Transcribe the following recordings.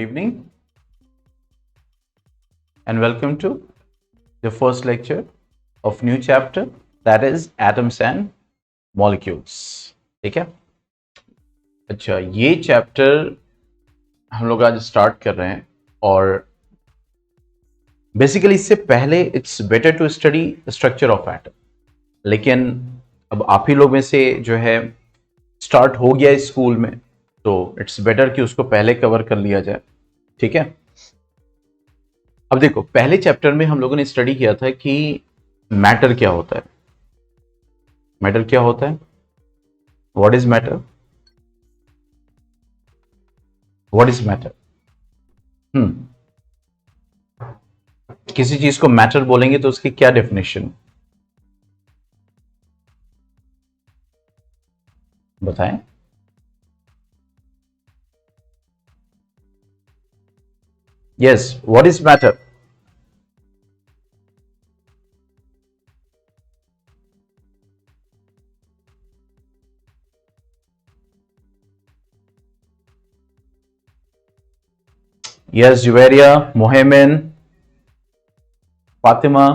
evening and welcome to the first lecture of new chapter, that is atoms and molecules. ठीक है? अच्छा, ये chapter हम लोग आज स्टार्ट कर रहे हैं और बेसिकली इससे पहले it's better to study structure of atom, लेकिन अब आप ही लोग में से जो है स्टार्ट हो गया स्कूल में, तो इट्स बेटर कि उसको पहले कवर कर लिया जाए. ठीक है? अब देखो, पहले चैप्टर में हम लोगों ने स्टडी किया था कि मैटर क्या होता है. मैटर क्या होता है? What is matter? What is matter? किसी चीज को मैटर बोलेंगे तो उसकी क्या डेफिनेशन बताएं. Yes, what is matter? Yes, Juveria, Mohamed, Fatima,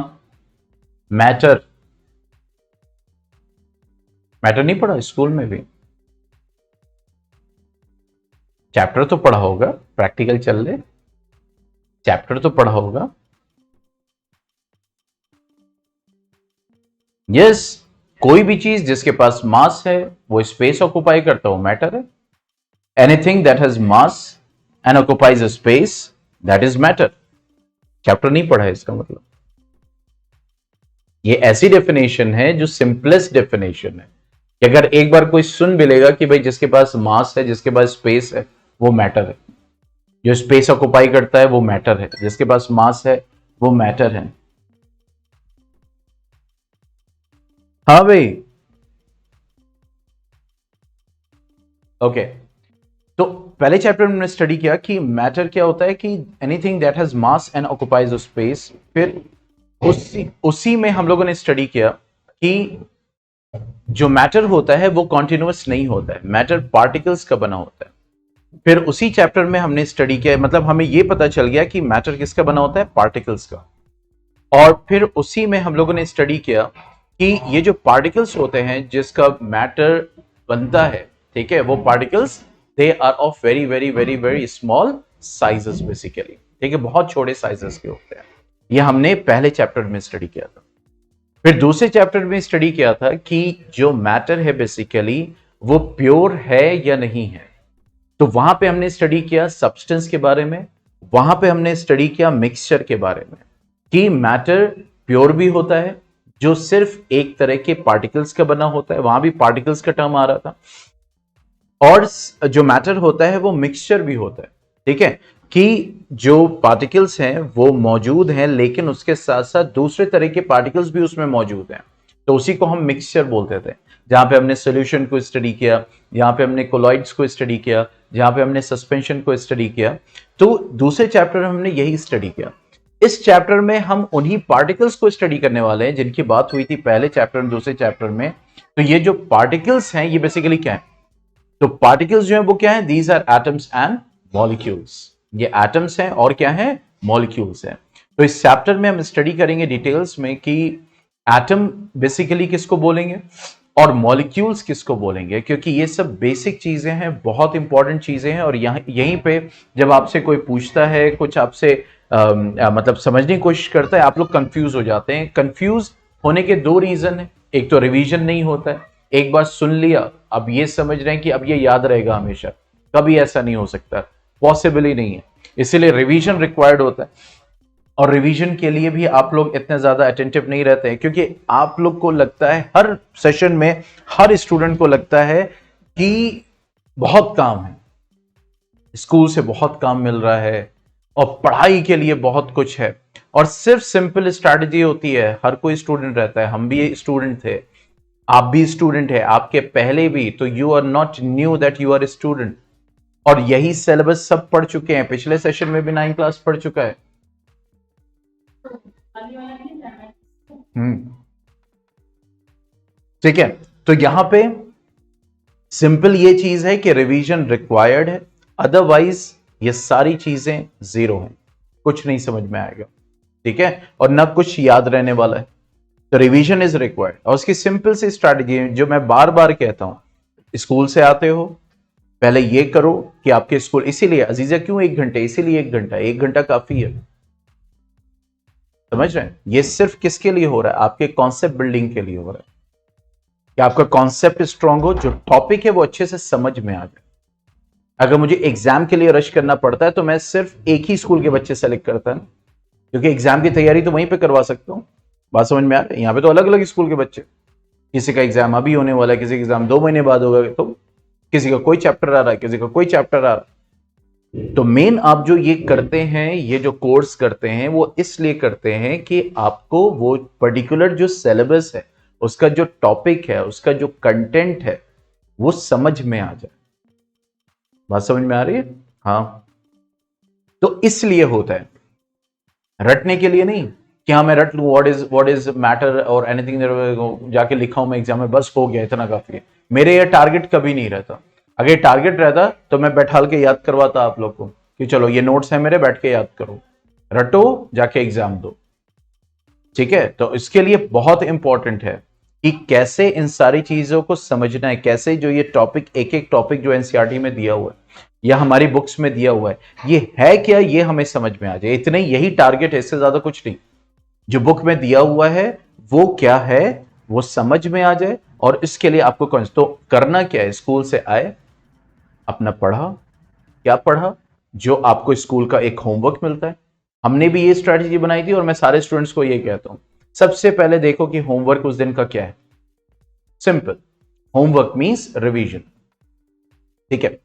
matter. Matter नहीं पढ़ा स्कूल में भी? चैप्टर तो पढ़ा होगा, प्रैक्टिकल चल रहे, चैप्टर तो पढ़ा होगा. यस, कोई भी चीज जिसके पास मास है वो स्पेस ऑक्युपाई करता है, वो मैटर है. Anything that has mass and occupies a space, that is matter. Chapter नहीं पढ़ा है इसका मतलब. ये ऐसी डेफिनेशन है जो सिंपलेस्ट डेफिनेशन है कि अगर एक बार कोई सुन भी लेगा कि भाई जिसके पास मास है, जिसके पास स्पेस है, वो मैटर है. जो स्पेस ऑक्युपाई करता है वो मैटर है, जिसके पास मास है वो मैटर है. हाँ भाई, ओके. तो पहले चैप्टर में हमने स्टडी किया कि मैटर क्या होता है, कि anything that has mass and occupies a space. फिर उसी में हम लोगों ने स्टडी किया कि जो मैटर होता है वो कॉन्टिन्यूअस नहीं होता है, मैटर पार्टिकल्स का बना होता है. फिर उसी चैप्टर में हमने स्टडी किया, मतलब हमें यह पता चल गया कि मैटर किसका बना होता है, पार्टिकल्स का. और फिर उसी में हम लोगों ने स्टडी किया कि ये जो पार्टिकल्स होते हैं जिसका मैटर बनता है, ठीक है, वो particles they are of very very very very small sizes basically. ठीक है, बहुत छोटे साइजेस के होते हैं. ये हमने पहले चैप्टर में स्टडी किया था. फिर दूसरे चैप्टर में स्टडी किया था कि जो मैटर है बेसिकली वो प्योर है या नहीं है. तो वहां पे हमने स्टडी किया सब्सटेंस के बारे में, वहां पे हमने स्टडी किया मिक्सचर के बारे में, कि मैटर प्योर भी होता है जो सिर्फ एक तरह के पार्टिकल्स का बना होता है, वहां भी पार्टिकल्स का टर्म आ रहा था. और जो मैटर होता है वो मिक्सचर भी होता है. ठीक है, कि जो पार्टिकल्स हैं वो मौजूद हैं, लेकिन उसके साथ साथ दूसरे तरह के पार्टिकल्स भी उसमें मौजूद हैं. तो उसी को हम मिक्सचर बोलते थे. जहां पे हमने सॉल्यूशन को स्टडी किया, यहां पे हमने कोलॉइड्स को स्टडी किया, जहां पे हमने सस्पेंशन को स्टडी किया. तो दूसरे चैप्टर में हमने यही स्टडी किया. इस चैप्टर में हम उन्हीं पार्टिकल्स को स्टडी करने वाले हैं जिनकी बात हुई थी पहले चैप्टर में, दूसरे चैप्टर में. तो ये जो पार्टिकल्स हैं ये बेसिकली क्या है? तो पार्टिकल्स जो है वो क्या है? These are atoms and molecules. ये एटम्स हैं और क्या है? मॉलिक्यूल्स हैं. तो इस चैप्टर में हम स्टडी करेंगे डिटेल्स में कि एटम बेसिकली किसको बोलेंगे और मॉलिक्यूल्स किसको बोलेंगे, क्योंकि ये सब बेसिक चीजें हैं, बहुत इंपॉर्टेंट चीजें हैं. और यहीं पे जब आपसे कोई पूछता है कुछ, आपसे मतलब समझने की कोशिश करता है, आप लोग कंफ्यूज हो जाते हैं. कंफ्यूज होने के दो रीजन है. एक तो रिवीजन नहीं होता है, एक बार सुन लिया अब ये समझ रहे हैं कि अब ये याद रहेगा हमेशा. कभी ऐसा नहीं हो सकता, पॉसिबल ही नहीं है. इसीलिए रिवीजन रिक्वायर्ड होता है. और रिवीजन के लिए भी आप लोग इतने ज्यादा अटेंटिव नहीं रहते हैं, क्योंकि आप लोग को लगता है हर सेशन में, हर स्टूडेंट को लगता है कि बहुत काम है, स्कूल से बहुत काम मिल रहा है और पढ़ाई के लिए बहुत कुछ है. और सिर्फ सिंपल स्ट्रैटेजी होती है. हर कोई स्टूडेंट रहता है, हम भी स्टूडेंट थे, आप भी स्टूडेंट है, आपके पहले भी. तो you are not new that you are student. और यही सिलेबस सब पढ़ चुके हैं. पिछले सेशन में भी 9 क्लास पढ़ चुका है. ठीक है, तो यहां पे सिंपल ये चीज है कि रिवीजन रिक्वायर्ड है, अदरवाइज ये सारी चीजें जीरो हैं, कुछ नहीं समझ में आएगा, ठीक है, और ना कुछ याद रहने वाला है। तो रिवीजन इज रिक्वायर्ड, और उसकी सिंपल सी स्ट्रैटेजी जो मैं बार बार कहता हूं, स्कूल से आते हो पहले ये करो कि आपके स्कूल, इसीलिए अजीजा क्यों 1 घंटे, इसीलिए 1 घंटा, 1 घंटा काफी है, समझ रहे हैं, ये सिर्फ किसके लिए हो रहा है, आपके कॉन्सेप्ट बिल्डिंग के लिए हो रहा है, कि आपका कॉन्सेप्ट स्ट्रांग हो, जो टॉपिक है वो अच्छे से समझ में आ जाए। अगर मुझे एग्जाम के लिए रश करना पड़ता है तो मैं सिर्फ एक ही स्कूल के बच्चे सेलेक्ट करता है, क्योंकि एग्जाम की तैयारी तो वहीं पे करवा सकता हूं। बात समझ में आ रही है, यहाँ पे तो अलग अलग स्कूल के बच्चे, किसी का एग्जाम अभी होने वाला है, किसी का एग्जाम 2 महीने बाद होगा, तो किसी का कोई चैप्टर आ रहा है, किसी का कोई चैप्टर आ रहा है। तो मेन आप जो ये करते हैं, ये जो कोर्स करते हैं, वो इसलिए करते हैं कि आपको वो पर्टिकुलर जो सिलेबस है, उसका जो टॉपिक है, उसका जो कंटेंट है, वो समझ में आ जाए। बात समझ में आ रही है? हाँ, तो इसलिए होता है, रटने के लिए नहीं कि हाँ मैं रट लूं, व्हाट इज मैटर और एनीथिंग जाके लिखा हूं मैं एग्जाम में, बस हो गया, इतना काफी है। मेरे ये टारगेट कभी नहीं रहता। अगर ये टारगेट रहता तो मैं बैठाल के याद करवाता आप लोग को कि चलो ये नोट्स है मेरे, बैठ के याद करो, रटो, जाके एग्जाम दो, ठीक है। तो इसके लिए बहुत इंपॉर्टेंट है कि कैसे इन सारी चीजों को समझना है, कैसे जो ये टॉपिक, एक एक टॉपिक जो एनसीईआरटी में दिया हुआ है या हमारी बुक्स में दिया हुआ है, ये है क्या, ये हमें समझ में आ जाए, इतने यही टारगेट है, इससे ज्यादा कुछ नहीं। जो बुक में दिया हुआ है वो क्या है, वो समझ में आ जाए, और इसके लिए आपको तो करना क्या है, स्कूल से आए, अपना पढ़ा, क्या पढ़ा, जो आपको स्कूल का एक होमवर्क मिलता है। हमने भी ये स्ट्रेटेजी बनाई थी और मैं सारे स्टूडेंट्स को ये कहता हूं, सबसे पहले देखो कि होमवर्क उस दिन का क्या है। सिंपल, होमवर्क मींस रिवीजन, ठीक है।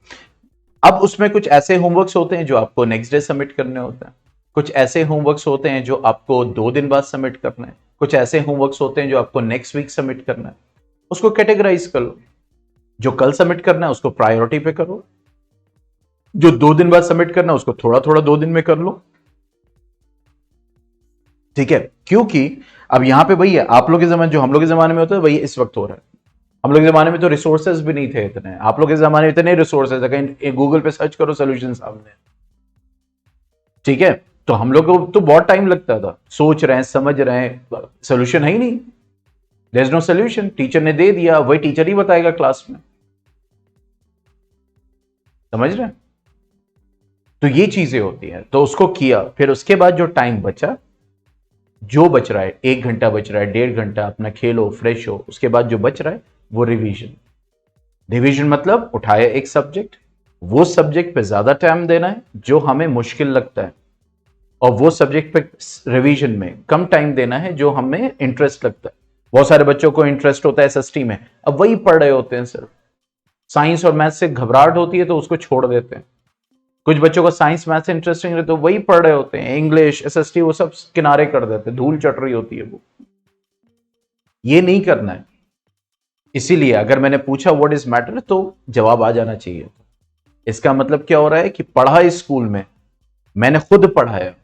अब उसमें कुछ ऐसे होमवर्क्स होते हैं जो आपको नेक्स्ट डे सबमिट करने होते हैं, कुछ ऐसे होमवर्क्स होते हैं जो आपको 2 दिन बाद सबमिट करना है, कुछ ऐसे होमवर्क्स होते हैं जो आपको नेक्स्ट वीक सबमिट करना है। उसको कैटेगराइज कर लो, जो कल सबमिट करना है उसको प्रायोरिटी पे करो, जो 2 दिन बाद सबमिट करना है उसको थोड़ा थोड़ा 2 दिन में कर लो, ठीक है। क्योंकि अब यहां पे वही है, आप लोग के जमाने, जो हम लोग के जमाने में होता है वही इस वक्त हो रहा है। हम लोग के जमाने में तो रिसोर्सेज भी नहीं थे इतने, आप लोग के जमाने में इतने रिसोर्सेज है, कहीं गूगल पे सर्च करो सोल्यूशन सामने, ठीक है। तो हम लोग को तो बहुत टाइम लगता था, सोच रहे हैं, समझ रहे हैं, सोल्यूशन है ही नहीं, there is no solution, teacher ने दे दिया, वही टीचर ही बताएगा क्लास में, समझ रहे हैं। तो ये चीजें होती हैं, तो उसको किया, फिर उसके बाद जो टाइम बचा, जो बच रहा है, 1 घंटा बच रहा है, 1.5 घंटा, अपना खेलो, फ्रेश हो, उसके बाद जो बच रहा है वो रिवीजन। रिवीजन मतलब उठाया एक सब्जेक्ट, वो सब्जेक्ट पे ज्यादा टाइम देना है जो हमें मुश्किल लगता है, और वो सब्जेक्ट पे रिवीजन में कम टाइम देना है जो हमें इंटरेस्ट लगता है। बहुत सारे बच्चों को इंटरेस्ट होता है एसएसटी में, अब वही पढ़ रहे होते हैं सिर्फ, साइंस और मैथ से घबराहट होती है तो उसको छोड़ देते हैं। कुछ बच्चों को साइंस मैथ से इंटरेस्टिंग रहता है तो वही पढ़ रहे होते हैं, इंग्लिश, एसएसटी, वो सब किनारे कर देते हैं, धूल चट रही होती है वो। ये नहीं करना है। इसीलिए अगर मैंने पूछा व्हाट इज मैटर, तो जवाब आ जाना चाहिए। इसका मतलब क्या हो रहा है कि पढ़ा स्कूल में, मैंने खुद पढ़ाया,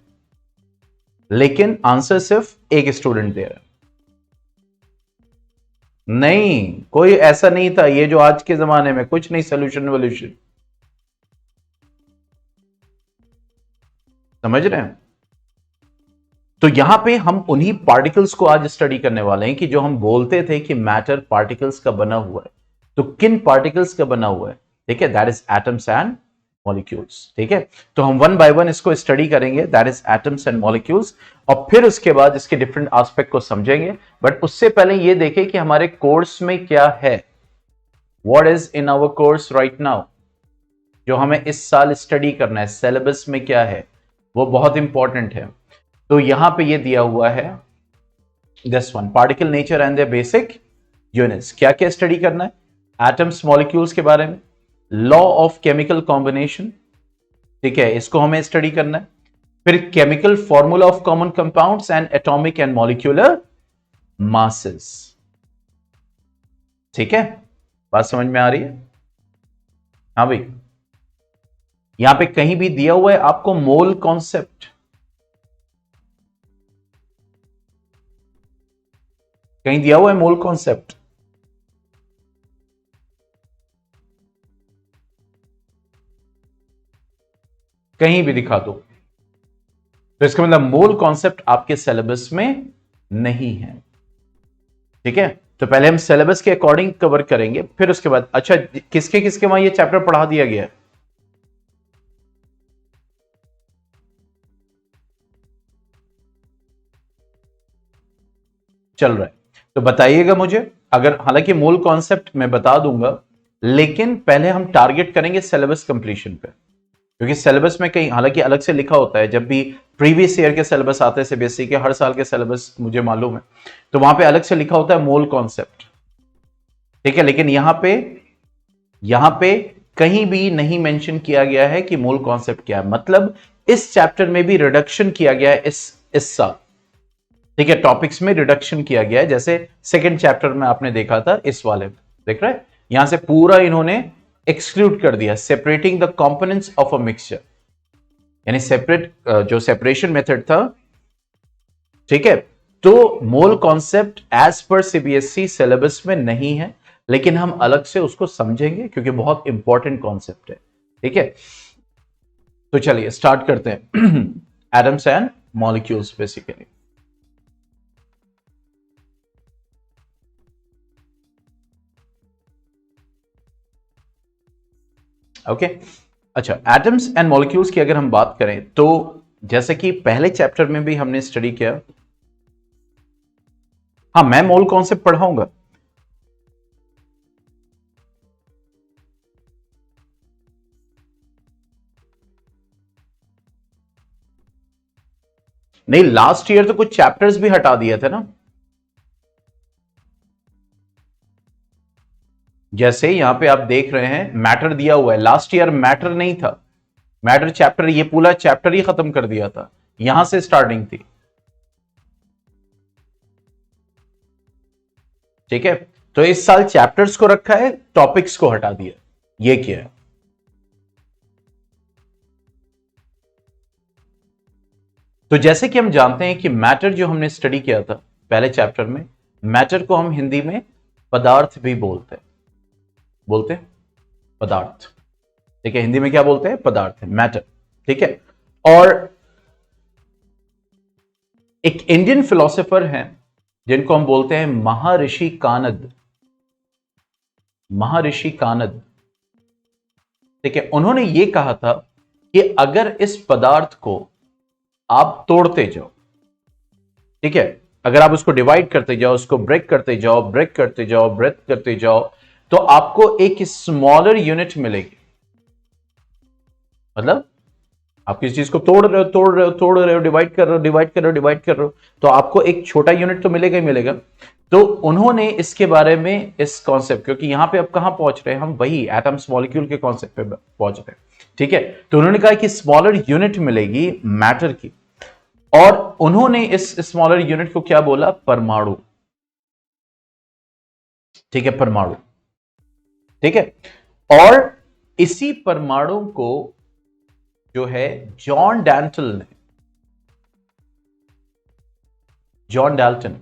लेकिन आंसर सिर्फ एक स्टूडेंट दे रहा है। नहीं, कोई ऐसा नहीं था, ये जो आज के जमाने में कुछ नहीं, सोल्यूशन वोल्यूशन, समझ रहे हैं। तो यहां पे हम उन्हीं पार्टिकल्स को आज स्टडी करने वाले हैं कि जो हम बोलते थे कि मैटर पार्टिकल्स का बना हुआ है। तो किन पार्टिकल्स का बना हुआ है, ठीक है, that is atoms and molecules, ठीक है। तो हम वन बाय वन इसको स्टडी करेंगे, that is atoms and molecules, और फिर उसके बाद इसके डिफरेंट एस्पेक्ट को समझेंगे। बट उससे पहले ये देखें कि हमारे कोर्स में क्या है, what is in our course right now, जो हमें इस साल स्टडी करना है, सिलेबस में क्या है, वो बहुत इंपॉर्टेंट है। तो यहां पे ये दिया हुआ है, this one, particle nature and there basic units. क्या क्या स्टडी करना है, एटम्स मॉलिक्यूल्स के बारे में, लॉ ऑफ केमिकल कॉम्बिनेशन, ठीक है, इसको हमें स्टडी करना है। फिर chemical formula of common compounds and atomic and molecular masses, ठीक है। बात समझ में आ रही है? हाँ भाई, यहां पे कहीं भी दिया हुआ है आपको मोल कॉन्सेप्ट, कहीं दिया हुआ है मोल कॉन्सेप्ट? कहीं भी दिखा दो। तो इसका मतलब मोल कॉन्सेप्ट आपके सिलेबस में नहीं है। ठीक है, तो पहले हम सिलेबस के अकॉर्डिंग कवर करेंगे, फिर उसके बाद अच्छा किसके किसके वहां ये चैप्टर पढ़ा दिया गया है? चल रहा है तो बताइएगा मुझे। अगर हालांकि मूल कॉन्सेप्ट मैं बता दूंगा, लेकिन पहले हम टारगेट करेंगे सिलेबस कंप्लीशन पे, क्योंकि सिलेबस में कहीं हालांकि अलग से लिखा होता है, जब भी प्रीवियस ईयर के सिलेबस आते हैं सीबीएसई के, हर साल के सिलेबस मुझे मालूम है, तो वहां पे अलग से लिखा होता है मोल कॉन्सेप्ट। ठीक है, लेकिन यहां पे कहीं भी नहीं मेंशन किया गया है कि मोल कॉन्सेप्ट क्या है। मतलब इस चैप्टर में भी रिडक्शन किया गया है इस साल। ठीक है, टॉपिक्स में रिडक्शन किया गया है, जैसे सेकंड चैप्टर में आपने देखा था इस वाले में, देख रहे हैं यहां से पूरा इन्होंने एक्सक्लूड कर दिया, separating the components of a mixture, यानी सेपरेट जो सेपरेशन मेथड था। ठीक है, तो mole concept as per CBSE syllabus में नहीं है, लेकिन हम अलग से उसको समझेंगे क्योंकि बहुत इंपॉर्टेंट कॉन्सेप्ट है। ठीक है, तो चलिए स्टार्ट करते हैं। Atoms and molecules basically. Okay, अच्छा एटम्स एंड मॉलिक्यूल्स की अगर हम बात करें तो जैसे कि पहले चैप्टर में भी हमने स्टडी किया। हाँ, मैं मोल कॉन्सेप्ट पढ़ाऊंगा। नहीं, लास्ट ईयर तो कुछ चैप्टर्स भी हटा दिए थे ना। जैसे यहां पे आप देख रहे हैं मैटर दिया हुआ है, लास्ट ईयर मैटर नहीं था। मैटर चैप्टर, ये पूरा चैप्टर ही खत्म कर दिया था, यहां से स्टार्टिंग थी। ठीक है, तो इस साल चैप्टर्स को रखा है, टॉपिक्स को हटा दिया, ये किया है। तो जैसे कि हम जानते हैं कि मैटर जो हमने स्टडी किया था पहले चैप्टर में, मैटर को हम हिंदी में पदार्थ भी बोलते हैं पदार्थ। ठीक है, हिंदी में क्या बोलते हैं? पदार्थ, मैटर। ठीक है, और एक इंडियन फिलोसोफर हैं जिनको हम बोलते हैं महर्षि कानद। महर्षि कानद, ठीक है, उन्होंने ये कहा था कि अगर इस पदार्थ को आप तोड़ते जाओ, ठीक है, अगर आप उसको डिवाइड करते जाओ, उसको ब्रेक करते जाओ, ब्रेक करते जाओ, ब्रेक करते जाओ, तो आपको एक स्मॉलर यूनिट मिलेगी। मतलब आप किसी चीज को तोड़ रहे हो, डिवाइड कर रहे हो, डिवाइड कर रहे हो, डिवाइड कर रहे हो, तो आपको एक छोटा यूनिट तो मिलेगा ही मिलेगा। तो उन्होंने इसके बारे में इस कॉन्सेप्ट, क्योंकि यहां पे अब कहां पहुंच रहे हैं हम, वही एटम्स मॉलिक्यूल के कॉन्सेप्ट पे पहुंच रहे हैं। ठीक है, तो उन्होंने कहा कि स्मॉलर यूनिट मिलेगी मैटर की, और उन्होंने इस स्मॉलर यूनिट को क्या बोला? परमाणु। ठीक है, परमाणु। ठीक है, और इसी परमाणु को जो है जॉन डैल्टन ने, जॉन डैल्टन,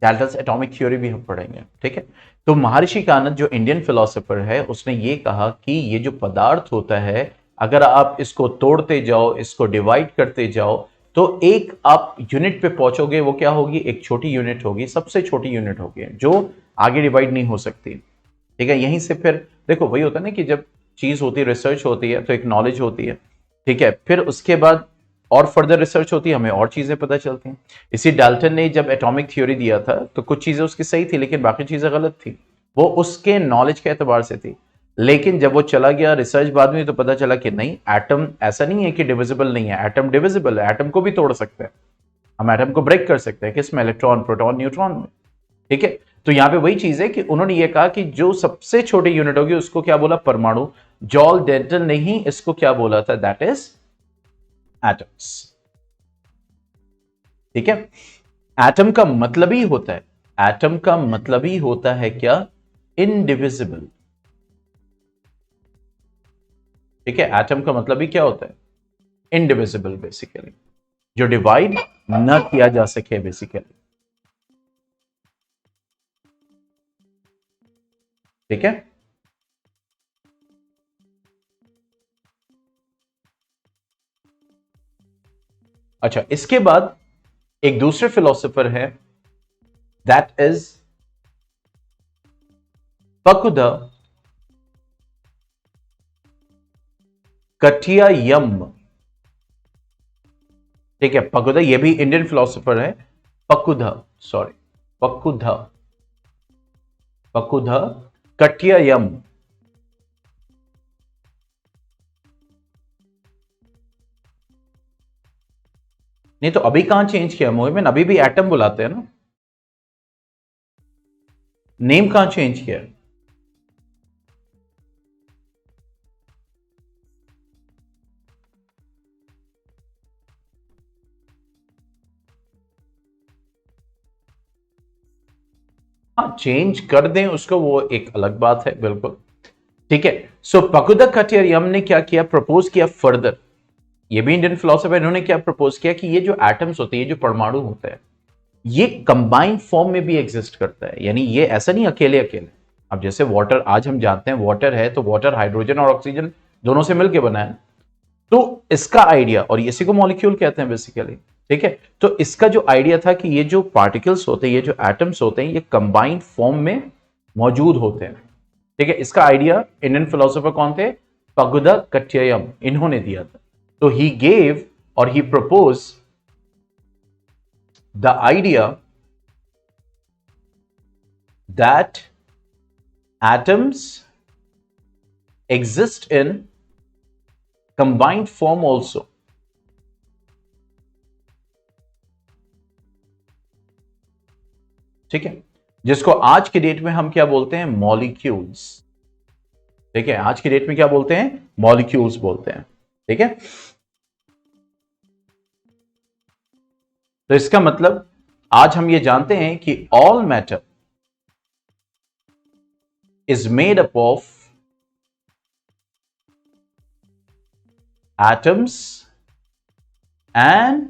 डैल्टन्स एटॉमिक थ्योरी भी हम पढ़ेंगे। ठीक है, तो महर्षि कानत जो इंडियन फिलोसोफर है, उसने ये कहा कि ये जो पदार्थ होता है, अगर आप इसको तोड़ते जाओ, इसको डिवाइड करते जाओ, तो एक आप यूनिट पे पहुंचोगे, वो क्या होगी? एक छोटी यूनिट होगी, सबसे छोटी यूनिट होगी जो आगे डिवाइड नहीं हो सकती। ठीक है, यहीं से फिर देखो वही होता है ना कि जब चीज होती है, रिसर्च होती है, तो एक नॉलेज होती है। ठीक है, फिर उसके बाद और फर्दर रिसर्च होती है, हमें और चीजें पता चलती हैं। इसी डाल्टन ने जब एटॉमिक थ्योरी दिया था, तो कुछ चीजें उसकी सही थी, लेकिन बाकी चीजें गलत थी। वो उसके नॉलेज के एतबार से थी, लेकिन जब वो चला गया रिसर्च बाद में, तो पता चला कि नहीं, एटम ऐसा नहीं है कि डिविजिबल नहीं है, एटम डिविजिबल है, एटम को भी तोड़ सकते हैं हम, एटम को ब्रेक कर सकते हैं, किसमें? इलेक्ट्रॉन, प्रोटॉन, न्यूट्रॉन में। ठीक है, तो यहां पे वही चीज है कि उन्होंने ये कहा कि जो सबसे छोटी यूनिट होगी उसको क्या बोला? परमाणु। जॉन डैल्टन ने ही इसको क्या बोला था? That is atoms. ठीक है, एटम का मतलब ही होता है, एटम का मतलब ही होता है क्या? इनडिविजिबल। ठीक है, एटम का मतलब ही क्या होता है? इनडिविजिबल बेसिकली, जो डिवाइड न किया जा सके बेसिकली। ठीक है, अच्छा, इसके बाद एक दूसरे फिलोसोफर है, दैट इज फकुदा कटियायम। ठीक है, फकुदा, ये भी इंडियन फिलोसोफर है। फकुदा, सॉरी, फकुदा, फकुदा कटियायम। नहीं तो अभी कहां चेंज किया मोहिमिन, अभी भी एटम बुलाते हैं ना, नेम कहां चेंज किया? हाँ, चेंज कर दें उसको, वो एक अलग बात है, बिल्कुल ठीक है। सो फकुदा कटियायम ने क्या किया, प्रपोज किया फर्दर, ये भी इंडियन फिलोसोफर, इन्होंने क्या प्रपोज किया कि ये जो एटम्स होते हैं, ये जो परमाणु होते हैं, ये कंबाइंड फॉर्म में भी एग्जिस्ट करता है, यानी ये ऐसा नहीं अकेले अकेले। अब जैसे वाटर, आज हम जानते हैं वाटर है, तो वाटर हाइड्रोजन और ऑक्सीजन दोनों से मिलकर बना है, तो इसका आइडिया, और इसी को मॉलिक्यूल कहते हैं बेसिकली, ठीक है। तो इसका जो आइडिया था कि ये जो पार्टिकल्स होते हैं, ये जो एटम्स होते हैं, ये कंबाइंड फॉर्म में मौजूद होते हैं, ठीक है। इसका आइडिया इंडियन फिलोसोफर कौन थे? फकुदा कटियायम, इन्होंने दिया था। तो ही गेव और ही propose the idea that atoms exist in combined form also. ठीक है, जिसको आज के डेट में हम क्या बोलते हैं? मॉलिक्यूल्स। ठीक है, आज के डेट में क्या बोलते हैं? मॉलिक्यूल्स बोलते हैं, ठीक है। तो इसका मतलब आज हम ये जानते हैं कि all matter is made up of atoms and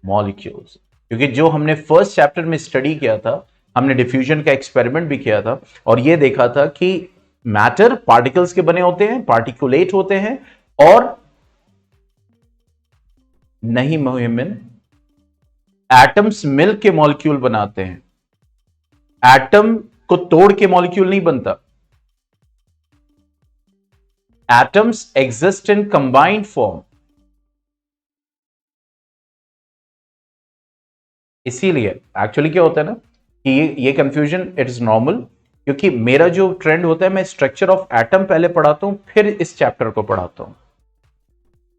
molecules, क्योंकि जो हमने फर्स्ट चैप्टर में स्टडी किया था, हमने डिफ्यूजन का एक्सपेरिमेंट भी किया था और ये देखा था कि मैटर पार्टिकल्स के बने होते हैं, पार्टिकुलेट होते हैं, और नहीं मोहिमिन, एटम्स मिल के मॉलिक्यूल बनाते हैं, एटम को तोड़ के मॉलिक्यूल नहीं बनता। Atoms exist in combined form. इसीलिए एक्चुअली क्या होता है ना कि ये कंफ्यूजन इट इज नॉर्मल, क्योंकि मेरा जो ट्रेंड होता है, मैं स्ट्रक्चर ऑफ एटम पहले पढ़ाता हूं, फिर इस चैप्टर को पढ़ाता हूं,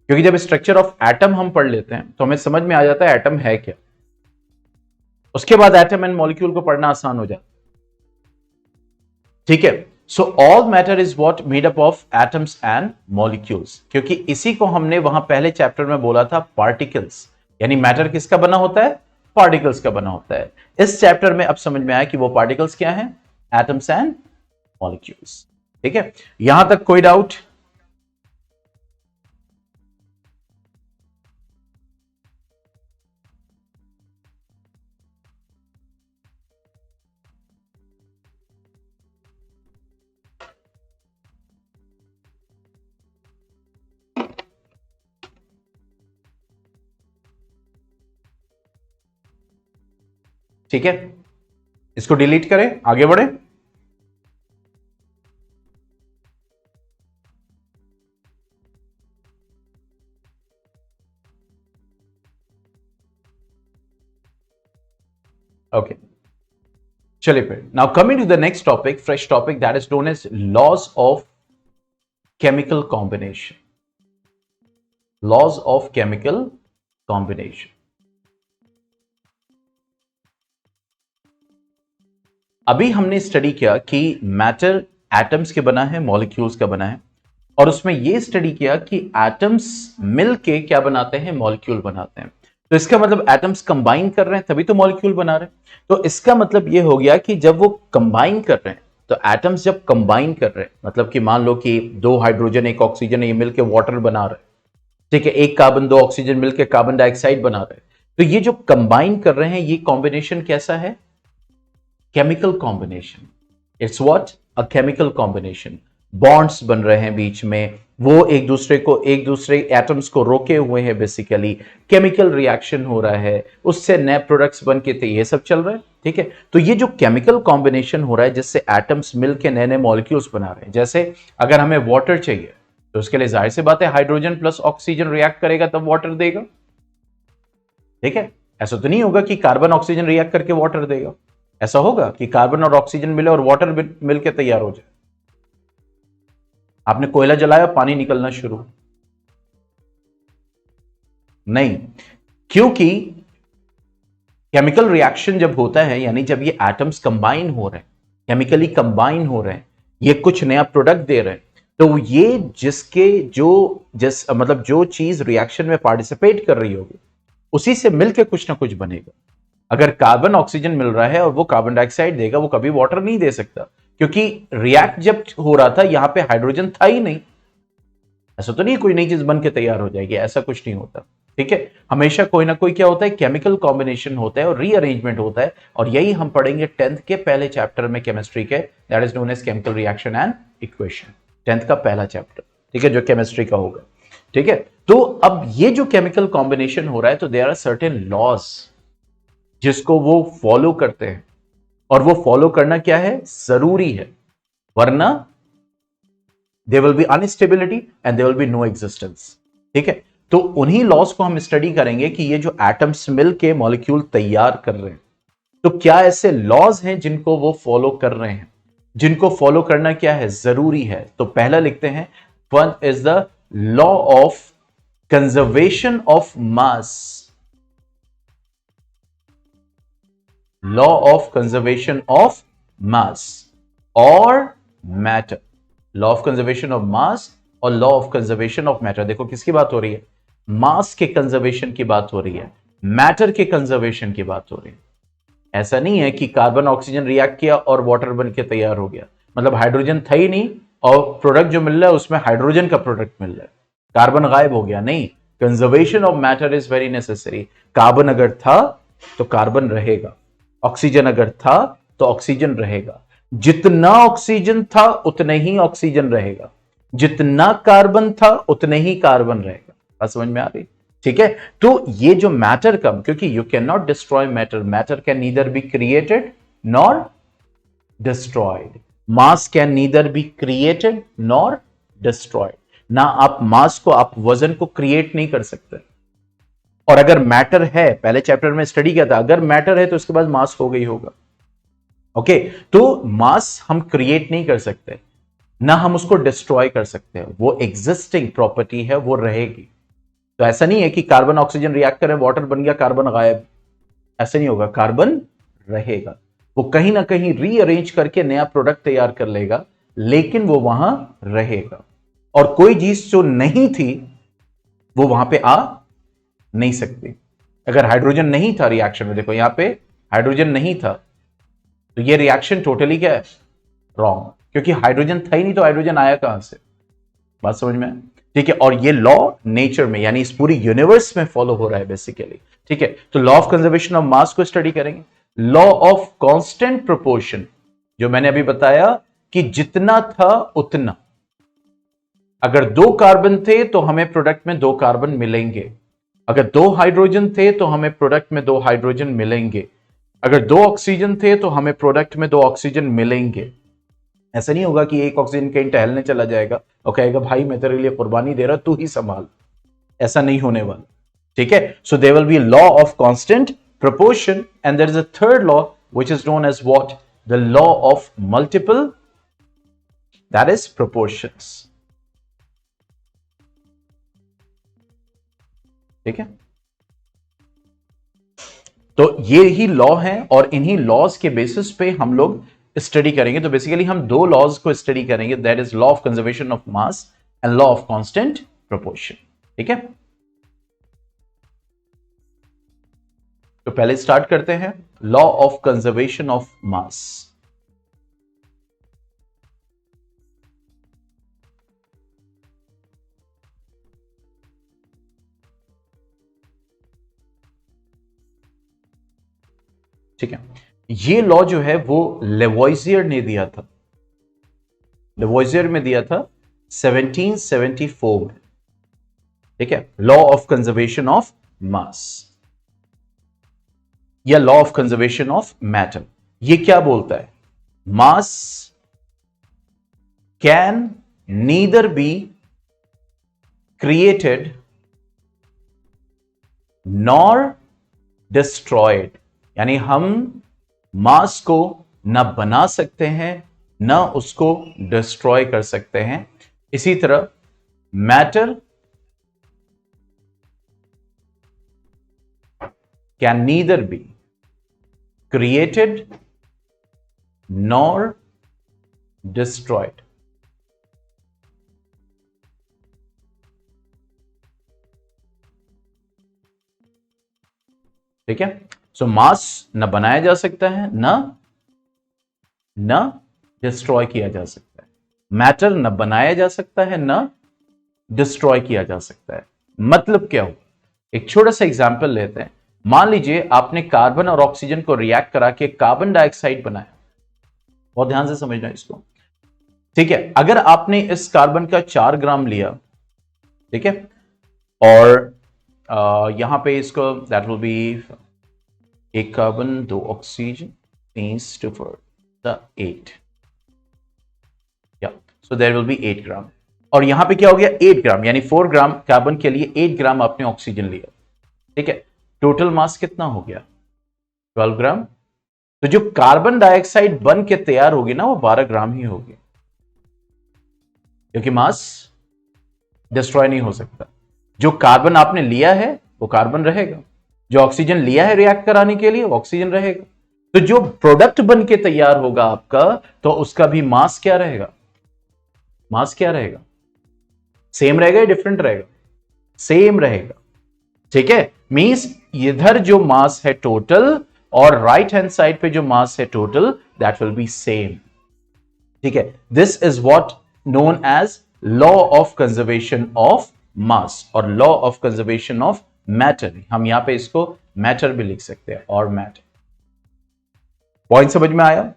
क्योंकि जब स्ट्रक्चर ऑफ एटम हम पढ़ लेते हैं तो हमें समझ में आ जाता है एटम है क्या, उसके बाद एटम एंड मॉलिक्यूल को पढ़ना आसान हो जाता है, ठीक है। So all matter is what made up of atoms and molecules, क्योंकि इसी को हमने वहां पहले चैप्टर में बोला था पार्टिकल्स, यानी मैटर किसका बना होता है? पार्टिकल्स का बना होता है। इस चैप्टर में अब समझ में आया कि वो पार्टिकल्स क्या हैं? एटम्स एंड मॉलिक्यूल्स, ठीक है। यहां तक कोई डाउट? ठीक है, इसको डिलीट करें, आगे बढ़े। ओके, चलिए फिर now coming to the next topic, fresh topic, that is known as laws of chemical combination. Laws of chemical combination. अभी हमने स्टडी किया कि मैटर एटम्स के बना है, मॉलिक्यूल्स का बना है, और उसमें यह स्टडी किया कि एटम्स मिलके क्या बनाते हैं? मॉलिक्यूल बनाते हैं। तो इसका मतलब एटम्स कंबाइन कर रहे हैं तभी तो मॉलिक्यूल बना रहे हैं। तो इसका मतलब यह हो गया कि जब वो कंबाइन कर रहे हैं, तो एटम्स जब कंबाइन कर रहे हैं, मतलब कि मान लो कि 2 हाइड्रोजन 1 ऑक्सीजन ये मिलकर वाटर बना रहे हैं, ठीक है, 1 कार्बन 2 ऑक्सीजन मिलकर कार्बन डाइऑक्साइड बना रहे हैं। तो ये जो कंबाइन कर रहे हैं, ये कॉम्बिनेशन कैसा है? chemical combination. It's what? A chemical combination. Bonds बन रहे हैं बीच में, वो एक दूसरे एटम्स को रोके हुए हैं, बेसिकली केमिकल रिएक्शन हो रहा है, उससे नए प्रोडक्ट्स बन के थे, ये सब चल रहा है। ठीक है, तो ये जो केमिकल कॉम्बिनेशन हो रहा है जिससे एटम्स मिलके नए नए मॉलिक्यूल्स बना रहे हैं, जैसे अगर हमें वाटर चाहिए तो उसके लिए जाहिर सी बात है हाइड्रोजन प्लस ऑक्सीजन रिएक्ट करेगा तब वाटर देगा। ठीक है, ऐसा तो नहीं होगा कि कार्बन ऑक्सीजन रिएक्ट करके वाटर देगा। ऐसा होगा कि कार्बन और ऑक्सीजन मिले और वाटर मिलके तैयार हो जाए? आपने कोयला जलाया, पानी निकलना शुरू? नहीं, क्योंकि केमिकल रिएक्शन जब होता है, यानी जब ये एटम्स कंबाइन हो रहे हैं, केमिकली कंबाइन हो रहे हैं, ये कुछ नया प्रोडक्ट दे रहे हैं, तो ये जो चीज रिएक्शन में पार्टिसिपेट कर रही होगी उसी से मिलकर कुछ ना कुछ बनेगा। अगर कार्बन ऑक्सीजन मिल रहा है और वो कार्बन डाइऑक्साइड देगा, वो कभी वाटर नहीं दे सकता, क्योंकि रिएक्ट जब हो रहा था यहां पे हाइड्रोजन था ही नहीं। ऐसा तो नहीं कोई नई चीज बन के तैयार हो जाएगी, ऐसा कुछ नहीं होता। ठीक है, हमेशा कोई ना कोई क्या होता है, केमिकल कॉम्बिनेशन होता है और रीअरेंजमेंट होता है, और यही हम पढ़ेंगे 10th के पहले चैप्टर में केमिस्ट्री के, that is known as chemical reaction and equation. 10th का पहला चैप्टर, ठीक है, जो केमिस्ट्री का होगा। ठीक है, तो अब ये जो केमिकल कॉम्बिनेशन हो रहा है, तो देयर आर सर्टेन लॉज जिसको वो फॉलो करते हैं, और वो फॉलो करना क्या है, जरूरी है, वरना there will be instability and there will be no existence। ठीक है, तो उन्हीं लॉस को हम स्टडी करेंगे कि ये जो एटम्स मिल के मॉलिक्यूल तैयार कर रहे हैं, तो क्या ऐसे लॉज हैं जिनको वो फॉलो कर रहे हैं, जिनको फॉलो करना क्या है, जरूरी है। तो पहला लिखते हैं, one is the law of conservation of mass. Law of conservation of mass और matter. Law of conservation of mass और law of conservation of matter. देखो किसकी बात हो रही है, मास के कंजर्वेशन की बात हो रही है, मैटर के कंजर्वेशन की बात हो रही है। ऐसा नहीं है कि कार्बन ऑक्सीजन रिएक्ट किया और वाटर बन के तैयार हो गया, मतलब हाइड्रोजन था ही नहीं और प्रोडक्ट जो मिल रहा है उसमें हाइड्रोजन का प्रोडक्ट मिल रहा है, कार्बन गायब हो गया, नहीं। Conservation of matter is very necessary. Carbon अगर था तो कार्बन रहेगा, ऑक्सीजन अगर था तो ऑक्सीजन रहेगा, जितना ऑक्सीजन था उतने ही ऑक्सीजन रहेगा, जितना कार्बन था उतने ही कार्बन रहेगा। बात समझ में आ रही? ठीक है, तो ये जो मैटर कम, क्योंकि you can not destroy matter, matter can neither be created nor destroyed, mass can neither be created nor destroyed. ना आप मास को, आप वजन को क्रिएट नहीं कर सकते, और अगर मैटर है, पहले चैप्टर में स्टडी किया था, अगर मैटर है तो उसके बाद मास हो गई होगा। ओके, तो मास हम क्रिएट नहीं कर सकते, ना हम उसको डिस्ट्रॉय कर सकते हैं, वो एग्जिस्टिंग प्रॉपर्टी है, वो रहेगी। तो ऐसा नहीं है कि कार्बन ऑक्सीजन रिएक्ट करें, वाटर बन गया, कार्बन गायब, ऐसे नहीं होगा, कार्बन रहेगा, वो कहीं ना कहीं रीअरेंज करके नया प्रोडक्ट तैयार कर लेगा, लेकिन वो वहां रहेगा। और कोई चीज जो नहीं थी वो वहां पे आ नहीं सकती। अगर हाइड्रोजन नहीं था रिएक्शन में, देखो यहां पे हाइड्रोजन नहीं था, तो ये रिएक्शन टोटली क्या है, रॉन्ग, क्योंकि हाइड्रोजन था ही नहीं, तो हाइड्रोजन आया कहां से? बात समझ में? ठीक है, और ये लॉ नेचर में, यानी इस पूरी यूनिवर्स में फॉलो हो रहा है बेसिकली। ठीक है, तो लॉ ऑफ कंजर्वेशन ऑफ मास को स्टडी करेंगे। लॉ ऑफ कांस्टेंट प्रोपोर्शन, जो मैंने अभी बताया कि जितना था उतना, अगर 2 कार्बन थे तो हमें प्रोडक्ट में 2 कार्बन मिलेंगे, अगर 2 हाइड्रोजन थे तो हमें प्रोडक्ट में 2 हाइड्रोजन मिलेंगे, अगर 2 ऑक्सीजन थे तो हमें प्रोडक्ट में 2 ऑक्सीजन मिलेंगे। ऐसा नहीं होगा कि एक ऑक्सीजन कहीं टहलने चला जाएगा और कहेगा भाई मैं तेरे लिए कुर्बानी दे रहा, तू ही संभाल, ऐसा नहीं होने वाला। ठीक है, so there will be law of constant proportion, and there is a third law which is known as what, the law of multiple, that is proportions. ठीक है, तो ये ही लॉ है और इन्हीं लॉज के बेसिस पे हम लोग स्टडी करेंगे। तो बेसिकली हम 2 लॉज को स्टडी करेंगे, that is law of conservation of mass and law of constant proportion. ठीक है, तो पहले स्टार्ट करते हैं लॉ ऑफ कंजर्वेशन ऑफ मास। ठीक है, ये लॉ जो है वो लेवॉइजियर ने दिया था। लेवोइजियर में दिया था 1774 में, ठीक है, law of conservation of mass या law of conservation of matter. ये क्या बोलता है? Mass can neither be created nor destroyed, यानी हम मास को न बना सकते हैं न उसको डिस्ट्रॉय कर सकते हैं। इसी तरह matter can neither be created nor destroyed. ठीक है, सो मास न बनाया जा सकता है न डिस्ट्रॉय किया जा सकता है। मैटर न बनाया जा सकता है न डिस्ट्रॉय किया जा सकता है। मतलब क्या हुआ? एक छोटा सा एग्जांपल लेते हैं। मान लीजिए आपने कार्बन और ऑक्सीजन को रिएक्ट करा के कार्बन डाइऑक्साइड बनाया। बहुत ध्यान से समझना इसको, ठीक है। अगर आपने इस कार्बन का 4 ग्राम लिया, ठीक है, और यहां पे इसको दैट विल बी एक carbon 2 oxygen means to for the 8, so there will be 8 ग्राम। और यहां पे क्या हो गया? 8 ग्राम, यानी 4 ग्राम कार्बन के लिए 8 ग्राम आपने ऑक्सीजन लिया, ठीक है। टोटल मास कितना हो गया? 12 ग्राम। तो जो कार्बन डाइऑक्साइड बन के तैयार होगी ना, वो 12 ग्राम ही होगी, क्योंकि मास डिस्ट्रॉय नहीं हो सकता। जो कार्बन आपने लिया है वो कार्बन रहेगा, जो ऑक्सीजन लिया है रिएक्ट कराने के लिए वो ऑक्सीजन रहेगा। तो जो प्रोडक्ट बन के तैयार होगा आपका, तो उसका भी मास क्या रहेगा? मास क्या रहेगा? सेम रहेगा या डिफरेंट रहेगा? सेम रहेगा, ठीक है। मींस इधर जो मास है टोटल और राइट हैंड साइड पे जो मास है total, that will be same, ठीक है। This is what known as law of conservation of mass और law of conservation of matter. हम यहां पे इसको मैटर भी लिख सकते हैं, और मैटर। पॉइंट समझ में आया?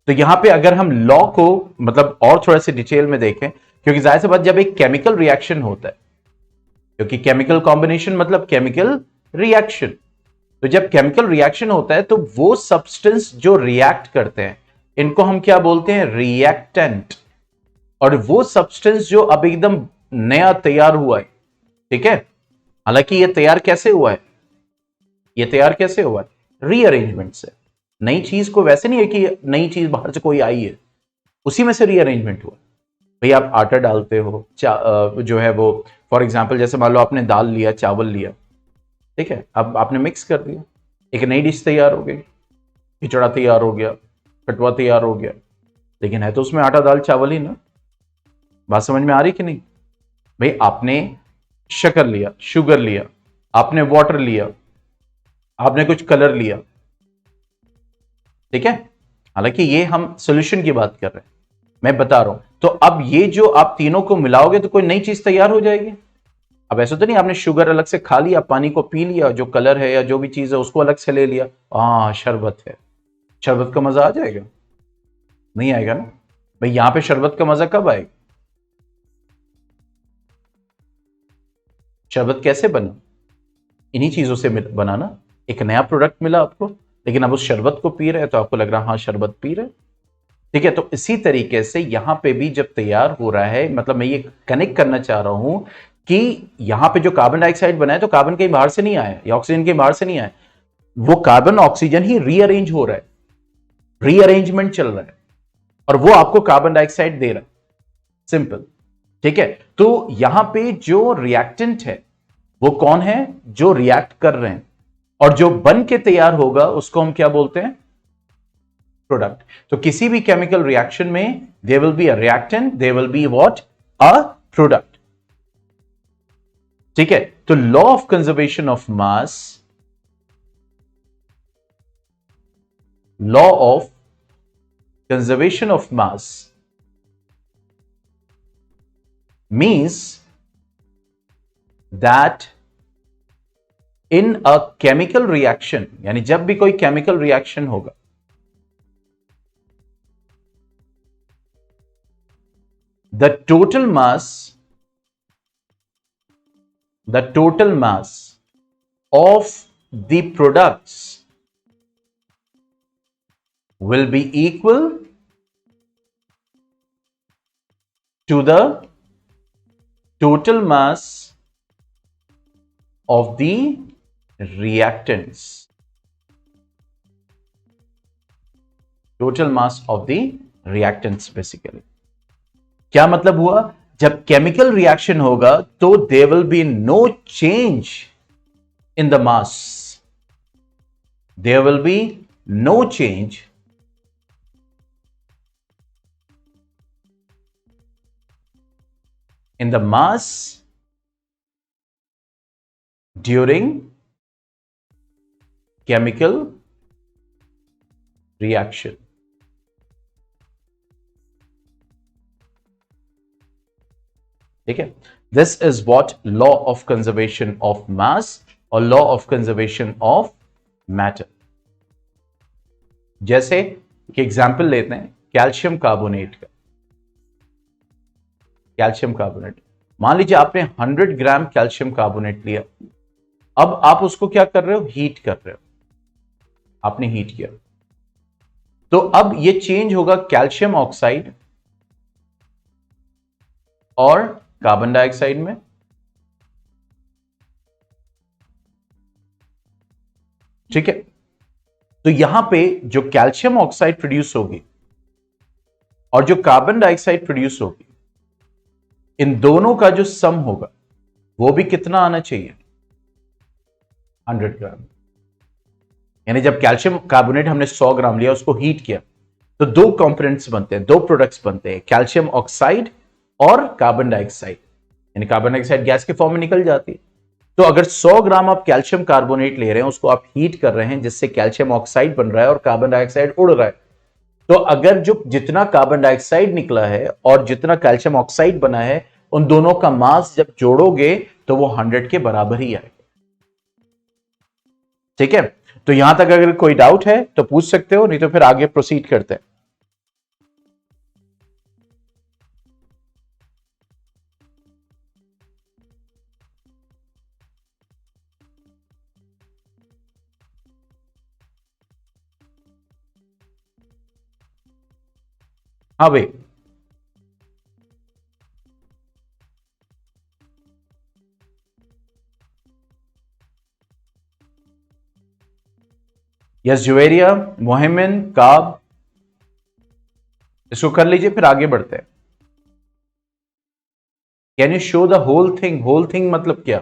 तो यहां पे अगर हम लॉ को मतलब और थोड़ा सा डिटेल में देखें, क्योंकि जाहिर सी बात जब एक केमिकल रिएक्शन होता है, क्योंकि केमिकल कॉम्बिनेशन मतलब केमिकल रिएक्शन, तो जब केमिकल रिएक्शन होता है तो वो सब्सटेंस जो रिएक्ट करते हैं इनको हम क्या बोलते हैं? रिएक्टेंट। और वो सब्सटेंस जो अब एकदम नया तैयार हुआ है, ठीक है, हालांकि ये तैयार कैसे हुआ है? ये तैयार कैसे हुआ है? रीअरेंजमेंट से। नई चीज को वैसे नहीं है कि नई चीज बाहर से कोई आई है, उसी में से रीअरेंजमेंट हुआ। भाई आप आटा डालते हो, जो है वो फॉर एग्जाम्पल जैसे मान लो आपने दाल लिया, चावल लिया, ठीक है, अब आपने मिक्स कर दिया, एक नई डिश तैयार हो गई, खिचड़ा तैयार हो गया, कटवा तैयार हो गया, लेकिन है तो उसमें आटा दाल चावल ही ना। बात समझ में आ रही कि नहीं? भाई आपने शक्कर लिया, शुगर लिया, आपने वाटर लिया, आपने कुछ कलर लिया, ठीक है, हालांकि ये हम सोल्यूशन की बात कर रहे हैं, मैं बता रहा हूं। तो अब ये जो आप तीनों को मिलाओगे तो कोई नई चीज तैयार हो जाएगी। अब ऐसा तो नहीं आपने शुगर अलग से खा लिया, पानी को पी लिया, जो कलर है या जो भी चीज है उसको अलग से ले लिया, हाँ शरबत है, शरबत का मजा आ जाएगा? नहीं आएगा ना। भाई यहां पे शरबत का मजा कब आएगा? शरबत कैसे बना? इन्हीं चीजों से बना ना। एक नया प्रोडक्ट मिला आपको, लेकिन अब उस शरबत को पी रहे हैं तो आपको लग रहा हाँ शरबत पी रहे, ठीक है। तो इसी तरीके से यहां पे भी जब तैयार हो रहा है, मतलब मैं ये कनेक्ट करना चाह रहा हूं कि यहां पे जो कार्बन डाइऑक्साइड बना है तो कार्बन कहीं बाहर से नहीं आया या ऑक्सीजन कहीं बाहर से नहीं आया, वो कार्बन ऑक्सीजन ही रीअरेंज हो रहा है, रीअरेंजमेंट चल रहा है, और वो आपको कार्बन डाइऑक्साइड दे रहा है। सिंपल, ठीक है। तो यहां पे जो रिएक्टेंट है वो कौन है? जो रिएक्ट कर रहे हैं, और जो बन के तैयार होगा उसको हम क्या बोलते हैं? प्रोडक्ट। तो किसी भी केमिकल रिएक्शन में there will be a reactant, there will be what? A product, ठीक है। तो law of conservation of mass, law of conservation of mass means that in a chemical reaction, यानी जब भी कोई केमिकल रिएक्शन होगा, the total mass of the products will be equal to the total mass of the reactants. Total mass of the reactants basically. क्या मतलब हुआ? जब chemical reaction होगा तो there will be no change in the mass. There will be no change in the mass during chemical reaction. ठीक है, this is what law of conservation of mass और law of conservation of matter. जैसे कि example लेते हैं calcium carbonate का. Calcium carbonate, मान लीजिए आपने 100 ग्राम कैल्शियम कार्बोनेट लिया. अब आप उसको क्या कर रहे हो? हीट कर रहे हो. आपने हीट किया तो अब ये चेंज होगा कैल्शियम ऑक्साइड और कार्बन डाइऑक्साइड में. ठीक है, तो यहां पे जो कैल्शियम ऑक्साइड प्रोड्यूस होगी और जो कार्बन डाइऑक्साइड प्रोड्यूस होगी, इन दोनों का जो सम होगा वो भी कितना आना चाहिए? 100 ग्राम. यानी जब कैल्शियम कार्बोनेट हमने 100 ग्राम लिया, उसको हीट किया, तो दो कंपोनेंट्स बनते हैं, दो प्रोडक्ट्स बनते हैं, कैल्शियम ऑक्साइड और कार्बन डाइऑक्साइड. यानी कार्बन डाइऑक्साइड गैस के फॉर्म में निकल जाती है. तो अगर 100 ग्राम आप कैल्शियम कार्बोनेट ले रहे हैं, उसको आप हीट कर रहे हैं, जिससे कैल्शियम ऑक्साइड बन रहा है और कार्बन डाइऑक्साइड उड़ रहा है, तो अगर जो जितना कार्बन डाइऑक्साइड निकला है और जितना कैल्शियम ऑक्साइड बना है, उन दोनों का मास जब जोड़ोगे तो वो 100 के बराबर ही आएगा. ठीक है, तो यहां तक अगर कोई डाउट है तो पूछ सकते हो, नहीं तो फिर आगे प्रोसीड करते हैं. हाँ भाई, यस जुवेरिया, मोहमिन, काब, इसको कर लीजिए, फिर आगे बढ़ते हैं. Can you show the whole thing? Whole thing मतलब क्या?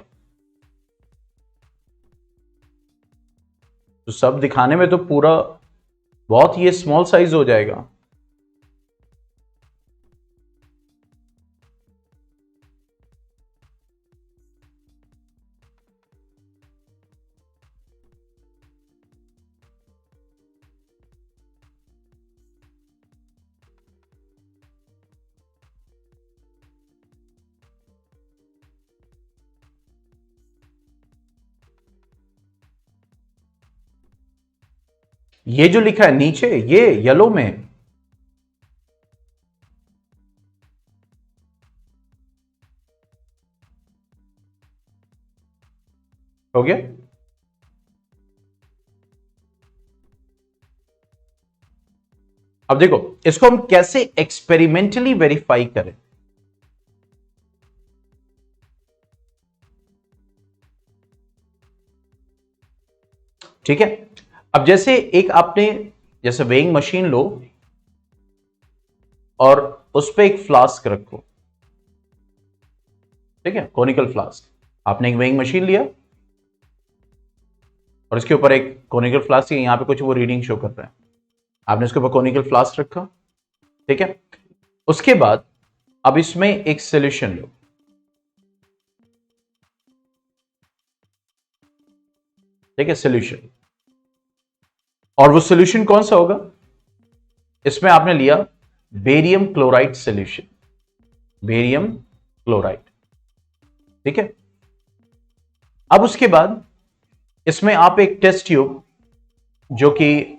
तो सब दिखाने में तो पूरा बहुत ये स्मॉल साइज हो जाएगा. ये जो लिखा है नीचे, ये येलो में, हो गया. अब देखो इसको हम कैसे एक्सपेरिमेंटली वेरीफाई करें. ठीक है, अब जैसे एक आपने जैसे वेइंग मशीन लो और उस पर एक फ्लास्क रखो. ठीक है, कोनिकल फ्लास्क. आपने एक वेइंग मशीन लिया और इसके ऊपर एक कोनिकल फ्लास्क है, यहां पे कुछ वो रीडिंग शो कर रहा है. आपने इसके ऊपर कोनिकल फ्लास्क रखा. ठीक है, उसके बाद अब इसमें एक सोल्यूशन लो. ठीक है, सोल्यूशन. और वो सोल्यूशन कौन सा होगा? इसमें आपने लिया barium chloride solution. Barium chloride. ठीक है, अब उसके बाद इसमें आप एक टेस्ट ट्यूब, जो कि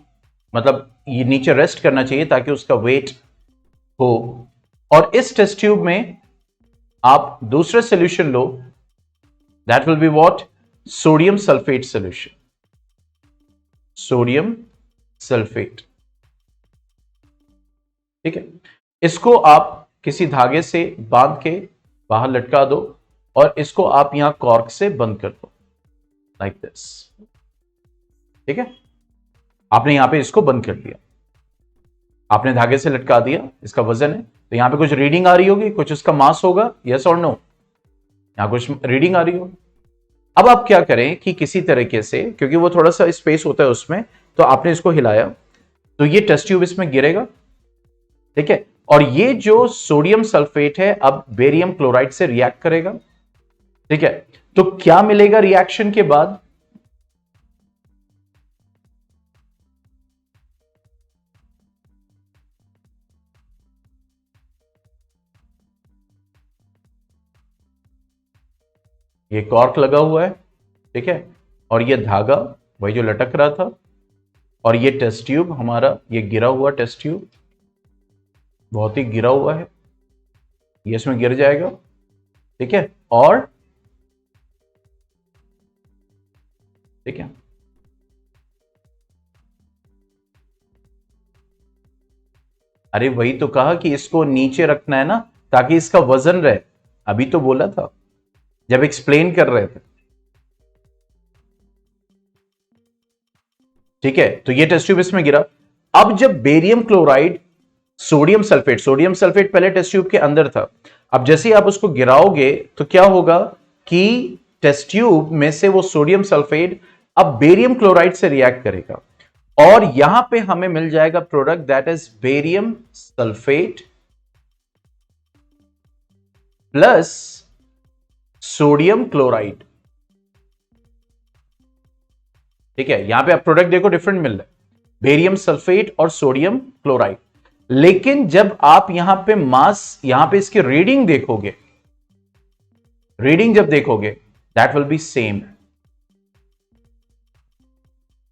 मतलब ये नीचे रेस्ट करना चाहिए ताकि उसका वेट हो, और इस टेस्ट ट्यूब में आप दूसरा solution low, that will be what, sodium sulphate solution, sodium sulphate. ठीक है, इसको आप किसी धागे से बांध के बाहर लटका दो और इसको आप यहां कॉर्क से बंद कर दो, लाइक दिस। ठीक है, आपने यहां पे इसको बंद कर दिया, आपने धागे से लटका दिया, इसका वजन है, तो यहां पे कुछ रीडिंग आ रही होगी, कुछ इसका मास होगा, यस और नो, यहां कुछ रीडिंग आ रही होगी। अब आप क्या करें कि किसी तरीके से, क्योंकि वो थोड़ा सा स्पेस होता है उसमें, तो आपने इसको हिलाया तो ये टेस्ट ट्यूब इसमें गिरेगा। ठीक है, और ये जो सोडियम सल्फेट है अब बेरियम क्लोराइड से रिएक्ट करेगा। ठीक है, तो क्या मिलेगा रिएक्शन के बाद, ये कॉर्क लगा हुआ है, ठीक है, और ये धागा वही जो लटक रहा था, और ये टेस्ट ट्यूब हमारा, ये गिरा हुआ टेस्ट ट्यूब, बहुत ही गिरा हुआ है, ये इसमें गिर जाएगा। ठीक है, और ठीक है, अरे वही तो कहा कि इसको नीचे रखना है ना, ताकि इसका वजन रहे, अभी तो बोला था जब एक्सप्लेन कर रहे थे। ठीक है, तो ये टेस्ट ट्यूब इसमें गिरा। अब जब barium chloride, sodium sulphate, sodium sulphate पहले टेस्ट ट्यूब के अंदर था, अब जैसे ही आप उसको गिराओगे तो क्या होगा कि टेस्ट ट्यूब में से वो सोडियम सल्फेट अब बेरियम क्लोराइड से रिएक्ट करेगा, और यहां पे हमें मिल जाएगा product that is barium sulphate plus sodium chloride. ठीक है, यहां पे आप प्रोडक्ट देखो डिफरेंट मिल रहा है, बेरियम सल्फेट और सोडियम क्लोराइड, लेकिन जब आप यहां पे मास, यहां पे इसकी रीडिंग देखोगे, रीडिंग जब देखोगे that will be same.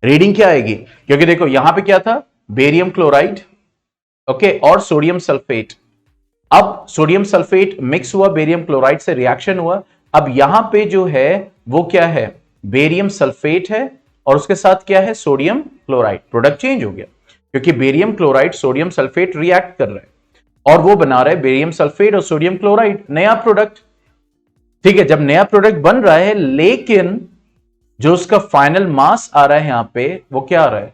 Reading क्या आएगी, क्योंकि देखो यहां पे क्या था, बेरियम क्लोराइड, ओके, और सोडियम सल्फेट। अब सोडियम सल्फेट मिक्स हुआ बेरियम क्लोराइड से, रिएक्शन हुआ, अब यहां पे जो है वो क्या है, बेरियम सल्फेट है, और उसके साथ क्या है, सोडियम क्लोराइड, प्रोडक्ट चेंज हो गया, क्योंकि barium chloride sodium sulphate react कर रहा है और वो बना रहा है बेरियम सल्फेट और सोडियम क्लोराइड, नया प्रोडक्ट। ठीक है, जब नया प्रोडक्ट बन रहा है, लेकिन जो उसका फाइनल मास आ रहा है यहां पे, वो क्या आ रहा है,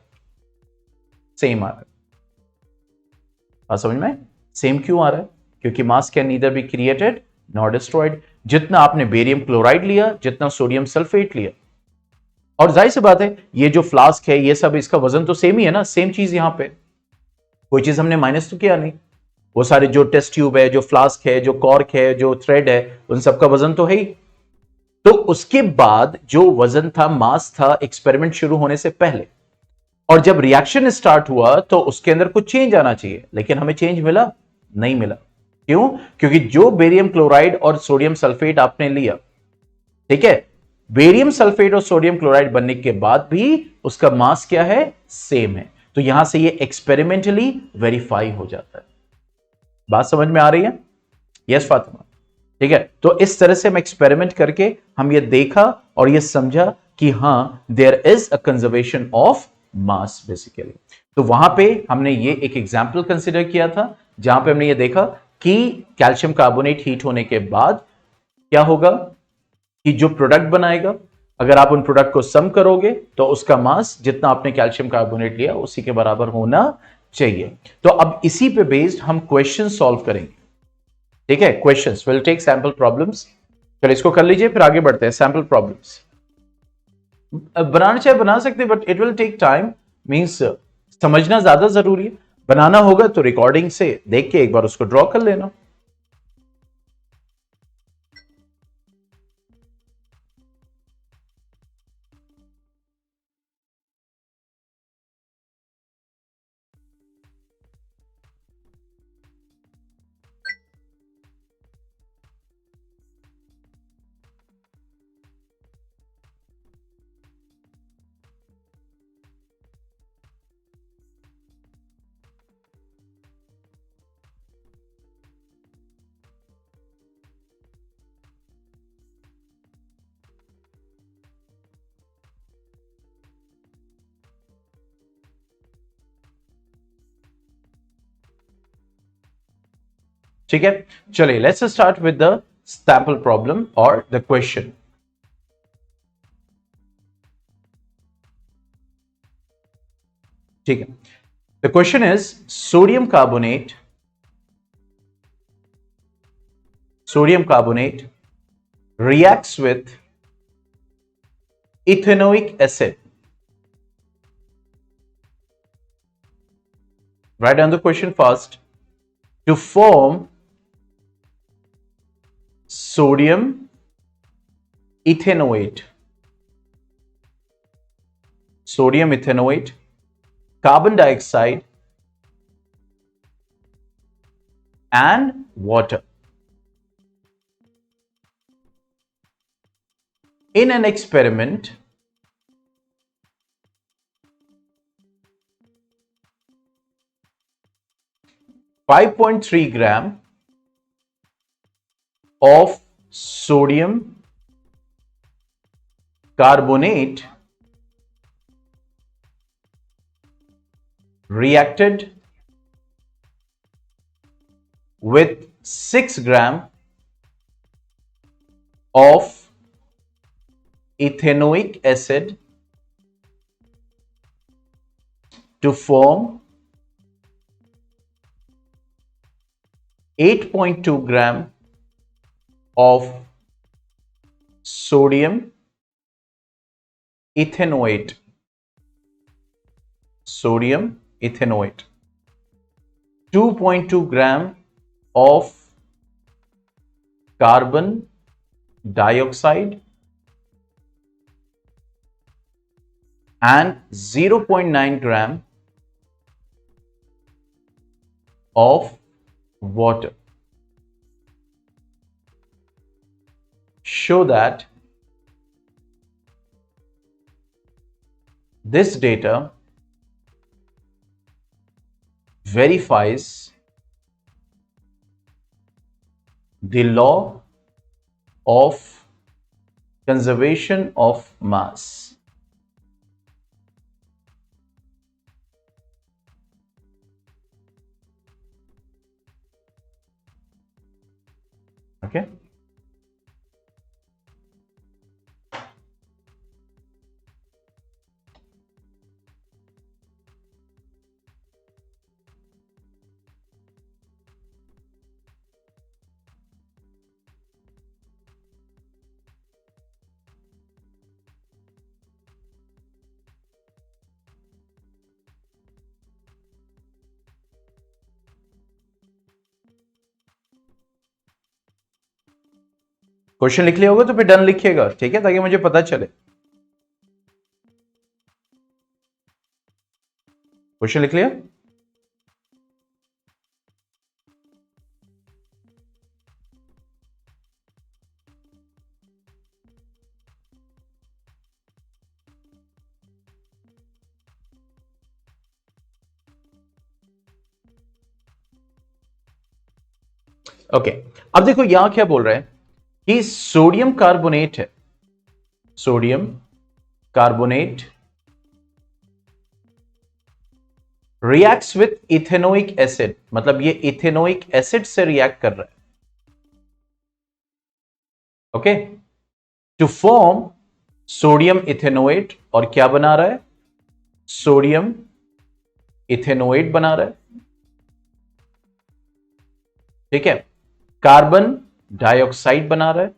सेम आ रहा है। बात समझ में, सेम क्यों आ रहा है, क्योंकि मास can neither be created nor destroyed. जितना आपने बेरियम क्लोराइड लिया, जितना सोडियम सल्फेट लिया, और जाहिर सी बात है ये जो फ्लास्क है ये सब, इसका वजन तो सेम ही है ना, सेम चीज यहां पे, कोई चीज हमने माइनस तो किया नहीं, वो सारे जो टेस्ट ट्यूब है, जो फ्लास्क है, जो कॉर्क है, जो थ्रेड है, उन सबका वजन तो है ही। तो उसके बाद जो वजन था, मास था, एक्सपेरिमेंट शुरू होने से पहले, और जब रिएक्शन स्टार्ट हुआ तो उसके अंदर कुछ चेंज आना चाहिए, लेकिन हमें चेंज मिला नहीं मिला। क्यों, क्योंकि जो बेरियम क्लोराइड और सोडियम सल्फेट आपने लिया, ठीक है, बेरियम सल्फेट और सोडियम क्लोराइड बनने के बाद भी उसका मास क्या है, सेम है, तो यहां से ये एक्सपेरिमेंटली वेरीफाई हो जाता है। बात समझ में आ रही है, यस फातिमा। ठीक है, तो इस तरह से हम एक्सपेरिमेंट करके हम ये देखा और ये समझा कि हां, there is a conservation of mass basically. तो वहां पे हमने ये एक एग्जांपल कंसीडर किया था, जहां पे हमने ये देखा कि कैल्शियम कार्बोनेट हीट होने के बाद क्या होगा, कि जो प्रोडक्ट बनाएगा, अगर आप उन प्रोडक्ट को सम करोगे तो उसका मास जितना आपने कैल्शियम कार्बोनेट लिया उसी के बराबर होना चाहिए। तो अब इसी पे बेस्ड हम क्वेश्चन सॉल्व करेंगे। ठीक है, questions will take sample problems. चलो इसको कर लीजिए, फिर आगे बढ़ते हैं। सैंपल प्रॉब्लम्स बनाना चाहे बना सकते हैं, but it will take time, means समझना ज्यादा जरूरी है। बनाना होगा तो रिकॉर्डिंग से देख के एक बार उसको ड्रॉ कर लेना। ठीक है, चलिए let's start with the sample problem और द क्वेश्चन। ठीक है, the question is sodium carbonate reacts with ethanoic acid. Write down the question first. To form sodium ethanoate, carbon dioxide and water. In an experiment, 5.3 gram of sodium carbonate reacted with 6 gram of ethanoic acid to form 8.2 gram of sodium ethanoate, 2.2 gram of carbon dioxide and 0.9 gram of water. Show that this data verifies the law of conservation of mass. Okay. Question लिख लिया होगा तो फिर done लिखिएगा, ठीक है, ताकि मुझे पता चले। क्वेश्चन लिख लिया? ओके, अब देखो यहां क्या बोल रहे हैं कि सोडियम कार्बोनेट है, sodium carbonate reacts with ethanoic acid, मतलब ये इथेनोइक एसिड से रिएक्ट कर रहा है। Okay, to form sodium ethanoate, और क्या बना रहा है? सोडियम इथेनोएट बना रहा है, ठीक है। कार्बन डाइऑक्साइड बना रहा है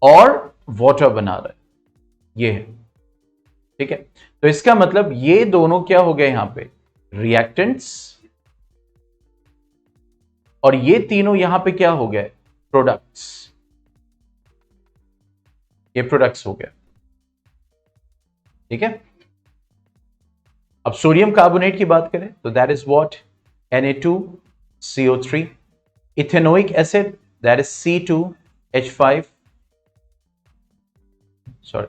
और वाटर बना रहा है, ये है, ठीक है। तो इसका मतलब ये दोनों क्या हो गए यहां पे? रिएक्टेंट्स, और ये तीनों यहां पे क्या हो गए? प्रोडक्ट्स, ये प्रोडक्ट्स हो गया, ठीक है। अब सोडियम कार्बोनेट की बात करें तो that is what? Na2CO3, ethanoic acid that is C2H5, sorry,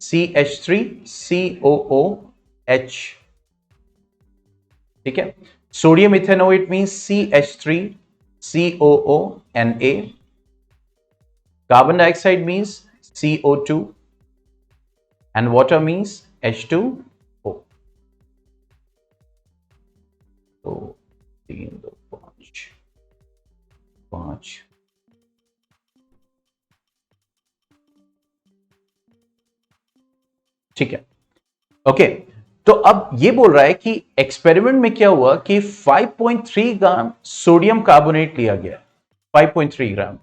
CH3COOH, ठीक है। Sodium ethanoate means CH3COONA, carbon dioxide means CO2 and water means H2O. तो 3 2 5 5 ठीक है। ओके, तो अब ये बोल रहा है कि एक्सपेरिमेंट में क्या हुआ कि 5.3 ग्राम सोडियम कार्बोनेट लिया गया, 5.3 ग्राम,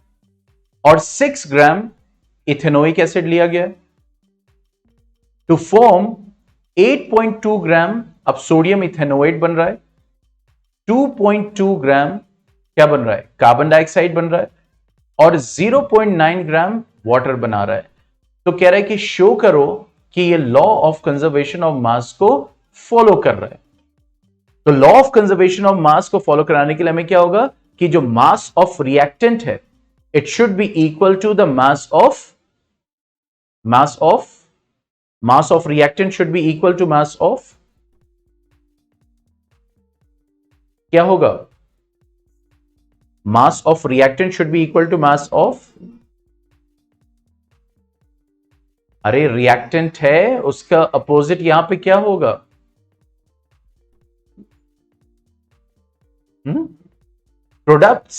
और 6 ग्राम इथेनोइक एसिड लिया गया टू फॉर्म 8.2 ग्राम। अब सोडियम इथेनोएट बन रहा है, 2.2 ग्राम क्या बन रहा है, कार्बन डाइऑक्साइड बन रहा है, और 0.9 ग्राम वाटर बना रहा है। तो कह रहा है कि शो करो कि ये लॉ ऑफ कंजर्वेशन ऑफ मास को फॉलो कर रहा है। तो लॉ ऑफ कंजर्वेशन ऑफ मास को फॉलो कराने के लिए हमें क्या होगा कि जो मास ऑफ रिएक्टेंट है it should be equal to the mass of reactant should be equal to mass of, क्या होगा, mass of reactant should be equal to mass of, अरे रिएक्टेंट है उसका अपोजिट यहां पे क्या होगा, products.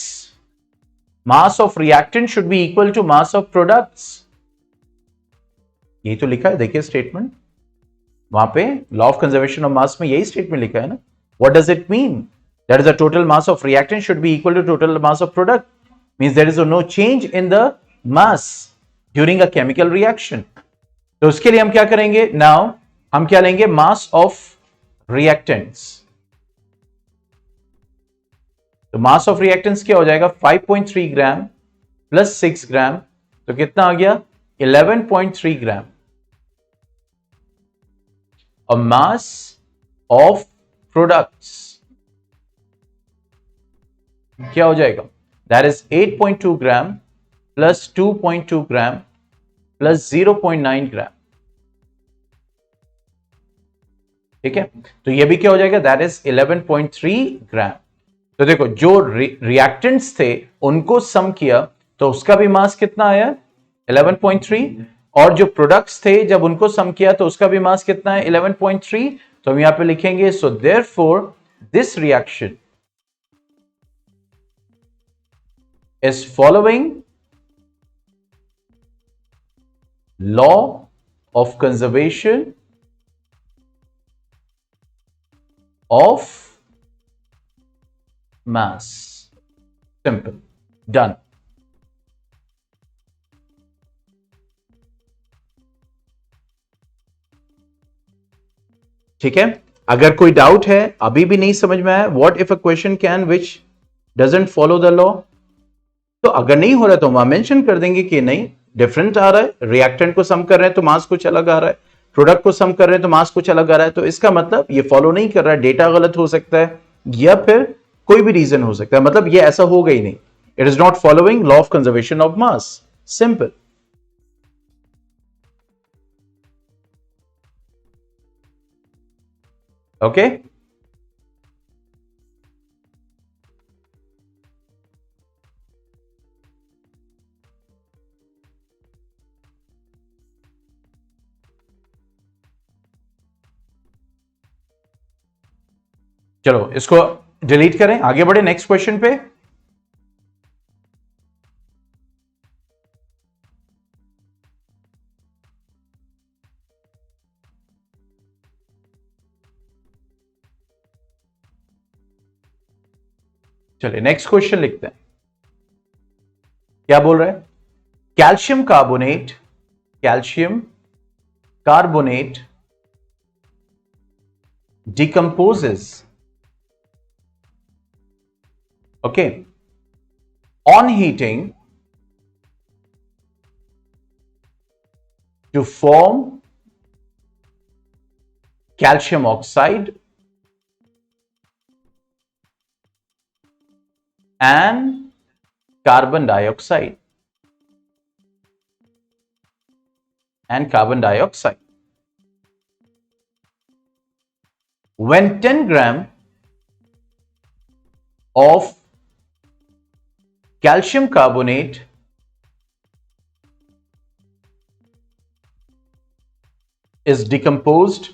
Mass of reactant should be equal to mass of products, यही तो लिखा है, देखिए स्टेटमेंट वहां पे law of conservation of mass में यही स्टेटमेंट लिखा है ना। What does it mean, that is the total mass of reactant should be equal to total mass of product, means there is no change in the mass during a chemical reaction. तो उसके लिए हम क्या करेंगे, now हम क्या लेंगे, mass of reactants. तो मास ऑफ रिएक्टेंट्स क्या हो जाएगा, 5.3 ग्राम प्लस 6 ग्राम, तो कितना आ गया, 11.3 ग्राम। और मास ऑफ प्रोडक्ट्स क्या हो जाएगा, that is 8.2 gram plus 2.2 gram plus 0.9 ग्राम। ठीक है, तो ये भी क्या हो जाएगा, दैट इज 11.3 ग्राम। तो देखो जो रिएक्टेंट्स थे उनको सम किया तो उसका भी मास कितना आया, 11.3, और जो प्रोडक्ट्स थे जब उनको सम किया तो उसका भी मास कितना है, 11.3। तो हम यहां पे लिखेंगे, so therefore this reaction is following law of conservation of mass. Simple. Done. ठीक है, अगर कोई डाउट है, अभी भी नहीं समझ में आया, what if a question can which doesn't follow the law, तो अगर नहीं हो रहा तो वहां मेंशन कर देंगे कि नहीं डिफरेंट आ रहा है, रिएक्टेंट को सम कर रहे हैं तो मास कुछ अलग आ रहा है, प्रोडक्ट को सम कर रहे हैं तो मास कुछ अलग आ रहा है, तो इसका मतलब ये फॉलो नहीं कर रहा है, डेटा गलत हो सकता है या फिर कोई भी रीजन हो सकता है, मतलब ये ऐसा होगा ही नहीं, it is not following law of conservation of mass, simple. Okay, चलो इसको डिलीट करें, आगे बढ़े नेक्स्ट क्वेश्चन पे। चलिए नेक्स्ट क्वेश्चन लिखते हैं, क्या बोल रहा है, calcium carbonate decomposes, okay, on heating to form calcium oxide and carbon dioxide. When 10 gram of calcium carbonate is decomposed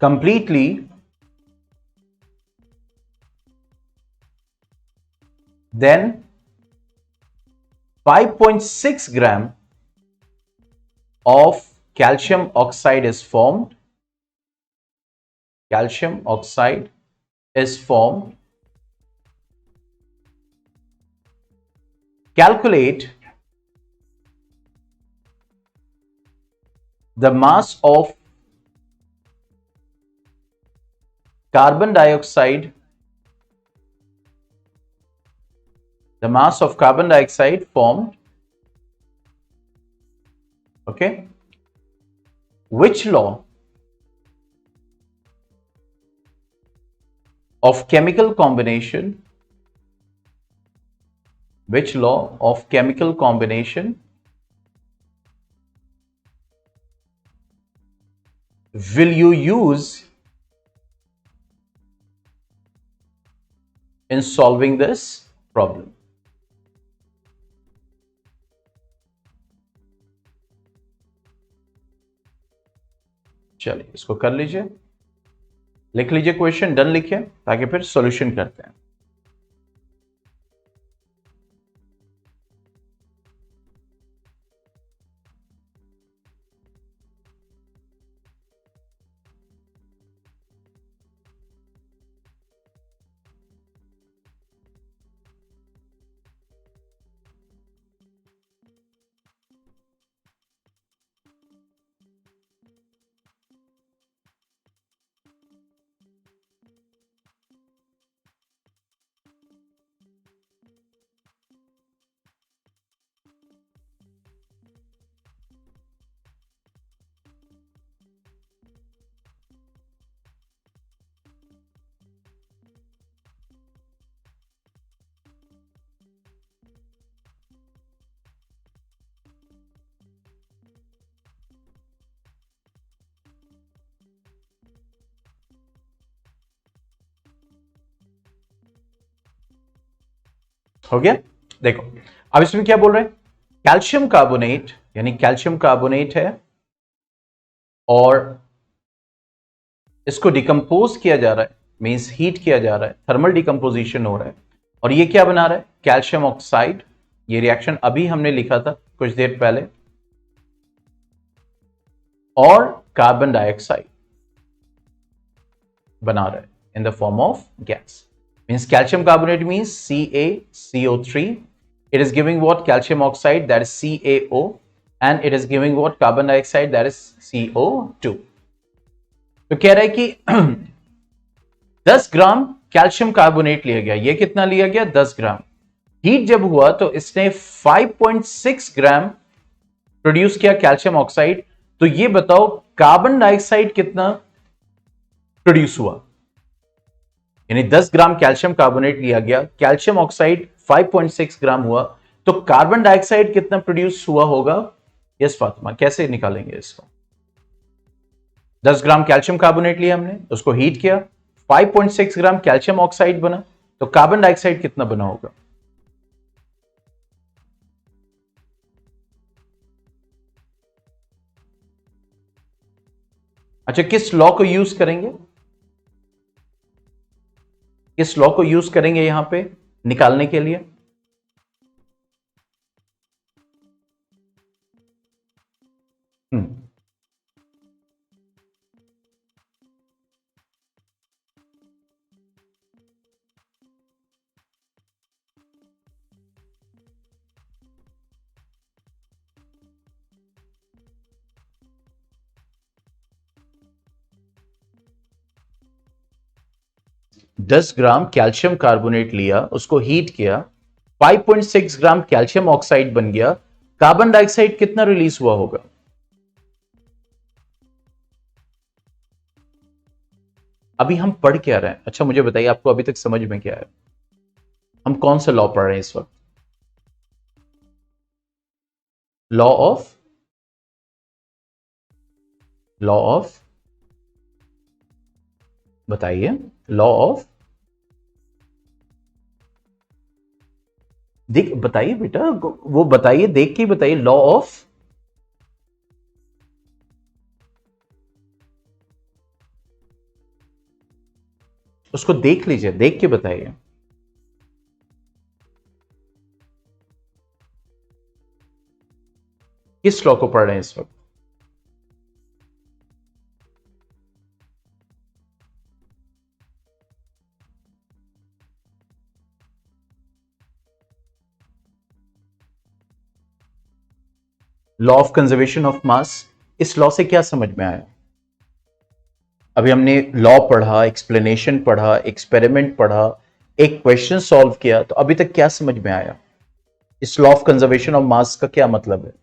completely, then 5.6 gram of calcium oxide is formed. Calcium oxide is formed. Calculate the mass of carbon dioxide, formed. Okay. Which law of chemical combination, will you use in solving this problem? चलिए इसको कर लीजिए, लिख लीजिए question, done लिखिए ताकि फिर solution करते हैं। हो गया? देखो अब इसमें क्या बोल रहे हैं, कैल्शियम कार्बोनेट, यानी कैल्शियम कार्बोनेट है और इसको डिकम्पोज किया जा रहा है, मींस हीट किया जा रहा है, थर्मल डिकम्पोजिशन हो रहा है, और ये क्या बना रहा है, कैल्शियम ऑक्साइड। ये रिएक्शन अभी हमने लिखा था कुछ देर पहले, और कार्बन डाइऑक्साइड बना रहा है in the form of gas. Means calcium carbonate means CaCO3. It is giving what? Calcium oxide, that is CaO, and it is giving what? Carbon dioxide, that is CO2. तो कह रहा है कि 10 ग्राम calcium carbonate लिया गया। ये कितना लिया गया? 10 ग्राम। हीट जब हुआ तो इसने 5.6 ग्राम प्रोड्यूस किया कैल्शियम ऑक्साइड। तो ये बताओ कार्बन डाइऑक्साइड कितना प्रोड्यूस हुआ? यानी 10 ग्राम कैल्शियम कार्बोनेट लिया गया, कैल्शियम ऑक्साइड 5.6 ग्राम हुआ, तो कार्बन डाइऑक्साइड कितना प्रोड्यूस हुआ होगा? यस फातिमा, कैसे निकालेंगे इसको? 10 ग्राम कैल्शियम कार्बोनेट लिया हमने, उसको हीट किया, 5.6 ग्राम कैल्शियम ऑक्साइड बना, तो कार्बन डाइऑक्साइड कितना बना होगा? अच्छा, किस लॉ को यूज करेंगे? इस लॉ को यूज करेंगे यहां पे निकालने के लिए? हम्म 10 ग्राम कैल्शियम कार्बोनेट लिया, उसको हीट किया, 5.6 ग्राम कैल्शियम ऑक्साइड बन गया, कार्बन डाइऑक्साइड कितना रिलीज हुआ होगा? अभी हम पढ़ क्या रहे हैं? अच्छा मुझे बताइए, आपको अभी तक समझ में क्या है? हम कौन सा लॉ पढ़ रहे हैं इस वक्त? लॉ ऑफ बताइए, लॉ ऑफ देख बताइए बेटा, वो बताइए, देख के बताइए, लॉ ऑफ, उसको देख लीजिए, देख के बताइए। किस लॉ को पढ़ रहे हैं इस वक्त? लॉ ऑफ कंजर्वेशन ऑफ मास। इस लॉ से क्या समझ में आया? अभी हमने लॉ पढ़ा, एक्सप्लेनेशन पढ़ा, एक्सपेरिमेंट पढ़ा, एक क्वेश्चन सॉल्व किया, तो अभी तक क्या समझ में आया? इस लॉ ऑफ कंजर्वेशन ऑफ मास का क्या मतलब है?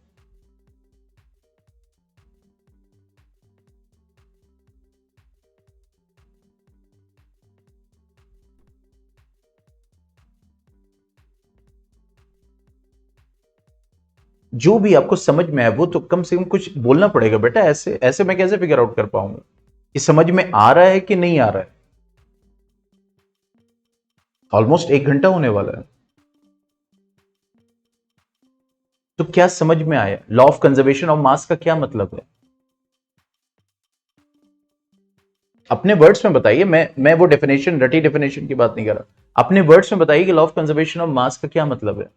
जो भी आपको समझ में आए वो तो कम से कम कुछ बोलना पड़ेगा बेटा। ऐसे ऐसे मैं कैसे फिगर आउट कर पाऊंगा कि समझ में आ रहा है कि नहीं आ रहा है? ऑलमोस्ट 1 घंटा होने वाला है, तो क्या समझ में आया? लॉ ऑफ कंजर्वेशन ऑफ मास का क्या मतलब है? अपने वर्ड्स में बताइए। मैं वो डेफिनेशन, रटी डेफिनेशन की बात नहीं कर रहा। अपने वर्ड्स में बताइए कि लॉ ऑफ कंजर्वेशन ऑफ मास का क्या मतलब है।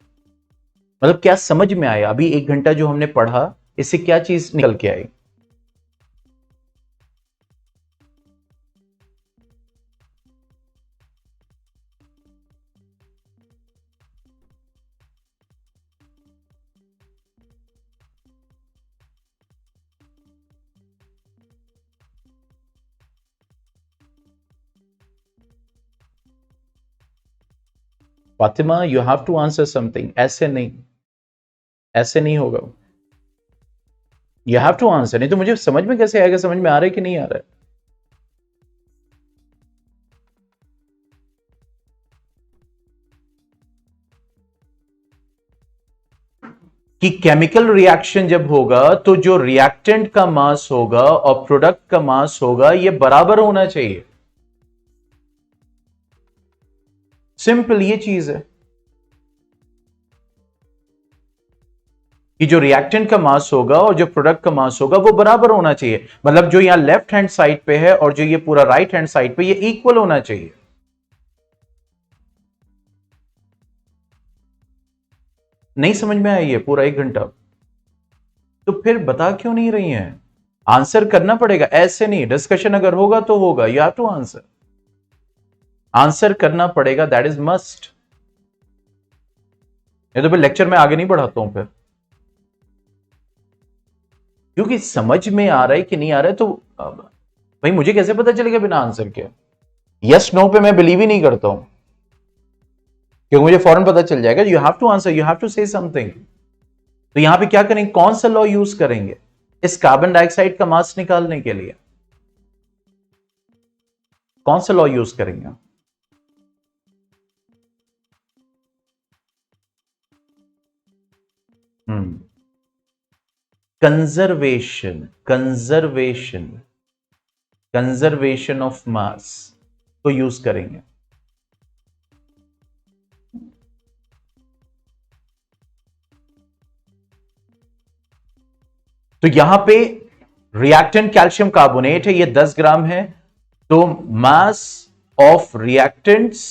मतलब क्या समझ में आया? अभी 1 घंटा जो हमने पढ़ा, इससे क्या चीज निकल के आई? Fatima, you have to answer something. ऐसे नहीं, ऐसे नहीं होगा। यू हैव टू आंसर, नहीं तो मुझे समझ में कैसे आएगा? समझ में आ रहा है कि नहीं आ रहा है? कि केमिकल रिएक्शन जब होगा तो जो रिएक्टेंट का मास होगा और प्रोडक्ट का मास होगा, ये बराबर होना चाहिए। सिंपल ये चीज है कि जो रिएक्टेंट का मास होगा और जो प्रोडक्ट का मास होगा वो बराबर होना चाहिए। मतलब जो यहां लेफ्ट हैंड साइड पे है और जो ये पूरा राइट हैंड साइड पे, ये इक्वल होना चाहिए। नहीं समझ में आया ये पूरा 1 घंटा? तो फिर बता क्यों नहीं रही हैं? आंसर करना पड़ेगा, ऐसे नहीं। डिस्कशन अगर होगा तो होगा, you have to answer. Answer करना पड़ेगा, दैट इज मस्ट। ये तो फिर लेक्चर में आगे नहीं बढ़ाता हूं फिर, क्योंकि समझ में आ रहा है कि नहीं आ रहा है तो भाई मुझे कैसे पता चलेगा बिना आंसर के? यस नो पे मैं बिलीव ही नहीं करता हूं, क्योंकि मुझे फौरन पता चल जाएगा। You have to answer, you have to say something. तो यहां पे क्या करेंगे? कौन सा लॉ यूज करेंगे इस कार्बन डाइऑक्साइड का मास निकालने के लिए? कौन सा लॉ यूज करेंगे? कंजर्वेशन, कंजर्वेशन, कंजर्वेशन ऑफ मास को यूज करेंगे। तो यहां पे रिएक्टेंट कैल्शियम कार्बोनेट है, ये 10 ग्राम है। तो mass of reactants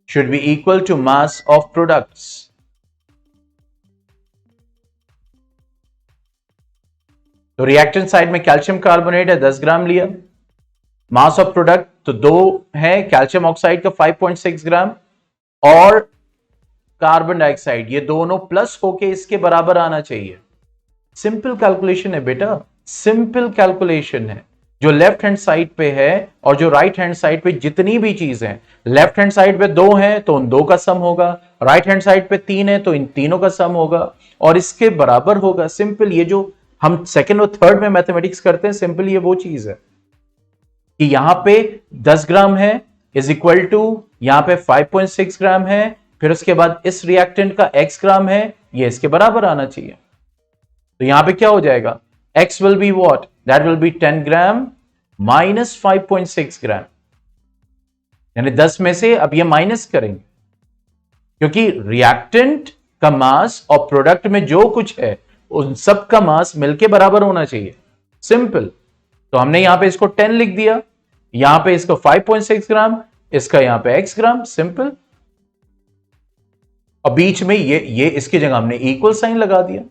should be equal to mass of products. तो रिएक्टेंट साइड में कैल्शियम कार्बोनेट है, 10 ग्राम लिया। मास ऑफ प्रोडक्ट तो 2 है, कैल्शियम ऑक्साइड का 5.6 ग्राम और कार्बन डाइऑक्साइड, ये दोनों प्लस होके इसके बराबर आना चाहिए। सिंपल कैलकुलेशन है बेटा, सिंपल कैलकुलेशन है। जो लेफ्ट हैंड साइड पे है और जो राइट हैंड साइड पे जितनी भी चीजें हैं, लेफ्ट हैंड साइड पे 2 है तो उन 2 का सम होगा, राइट हैंड साइड पे 3 है तो इन तीनों का सम होगा और इसके बराबर होगा। सिंपल, ये जो हम सेकंड और थर्ड में मैथमेटिक्स करते हैं, सिंपल ये वो चीज है कि यहां पे 10 ग्राम है इज इक्वल टू यहां पे 5.6 ग्राम है, फिर उसके बाद इस रिएक्टेंट का x ग्राम है, ये इसके बराबर आना चाहिए। तो यहां पे क्या हो जाएगा? x will be what? That will be 10 gram minus 5.6 ग्राम, यानी 10 में से अब ये माइनस करेंगे क्योंकि रिएक्टेंट का मास और प्रोडक्ट में जो कुछ है उन सब का मास मिलके बराबर होना चाहिए, सिंपल। तो हमने यहां पे इसको 10 लिख दिया, यहां पे इसको 5.6 ग्राम, इसका यहां पे x ग्राम, सिंपल। और बीच में ये इसकी जगह हमने इक्वल साइन लगा दिया।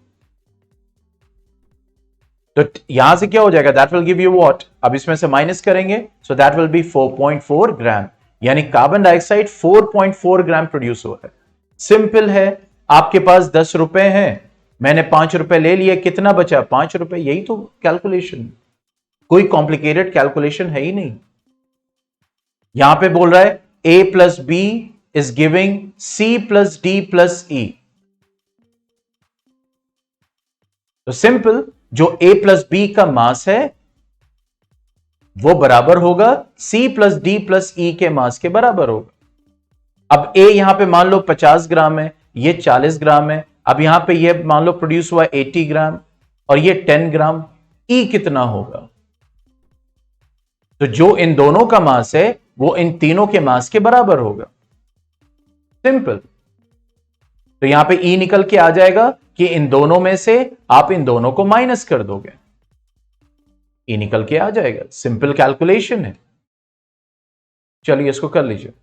तो यहां से क्या हो जाएगा, that will give you what, अब इसमें से माइनस करेंगे, सो दैट विल बी 4.4 ग्राम, यानी कार्बन डाइऑक्साइड 4.4 ग्राम प्रोड्यूस हो रहा है। सिंपल है। आपके पास 10 रुपए हैं, मैंने 5 रुपए ले लिए, कितना बचा, 5 रुपए, यही तो कैलकुलेशन, कोई कॉम्प्लिकेटेड कैलकुलेशन है ही नहीं। यहां पे बोल रहा है a plus b is giving c plus d plus e. तो सिंपल, जो a प्लस बी का मास है वो बराबर होगा c प्लस डी प्लस ई के मास के बराबर होगा। अब a यहां पे मान लो 50 ग्राम है, ये 40 ग्राम है, अब यहां पे ये मान लो प्रोड्यूस हुआ 80 ग्राम और ये 10 ग्राम, E कितना होगा। तो जो इन दोनों का मास है वो इन तीनों के मास के बराबर होगा, सिंपल। तो यहां पे E निकल के आ जाएगा कि इन दोनों में से आप इन दोनों को माइनस कर दोगे, E निकल के आ जाएगा, सिंपल कैलकुलेशन है। चलिए इसको कर लीजिए।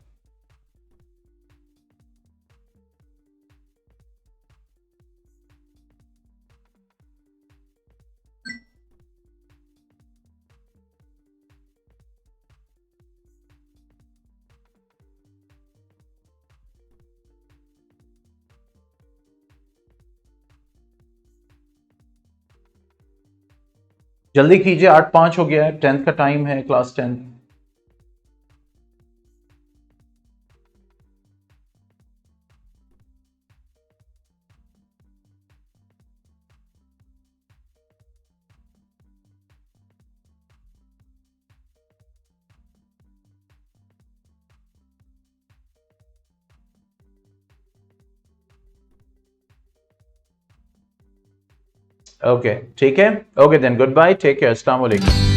जल्दी कीजिए, 8:05 हो गया है, 10th का टाइम है, क्लास 10। ओके ठीक है, okay then good bye, take care, अस्सलाम वालेकुम।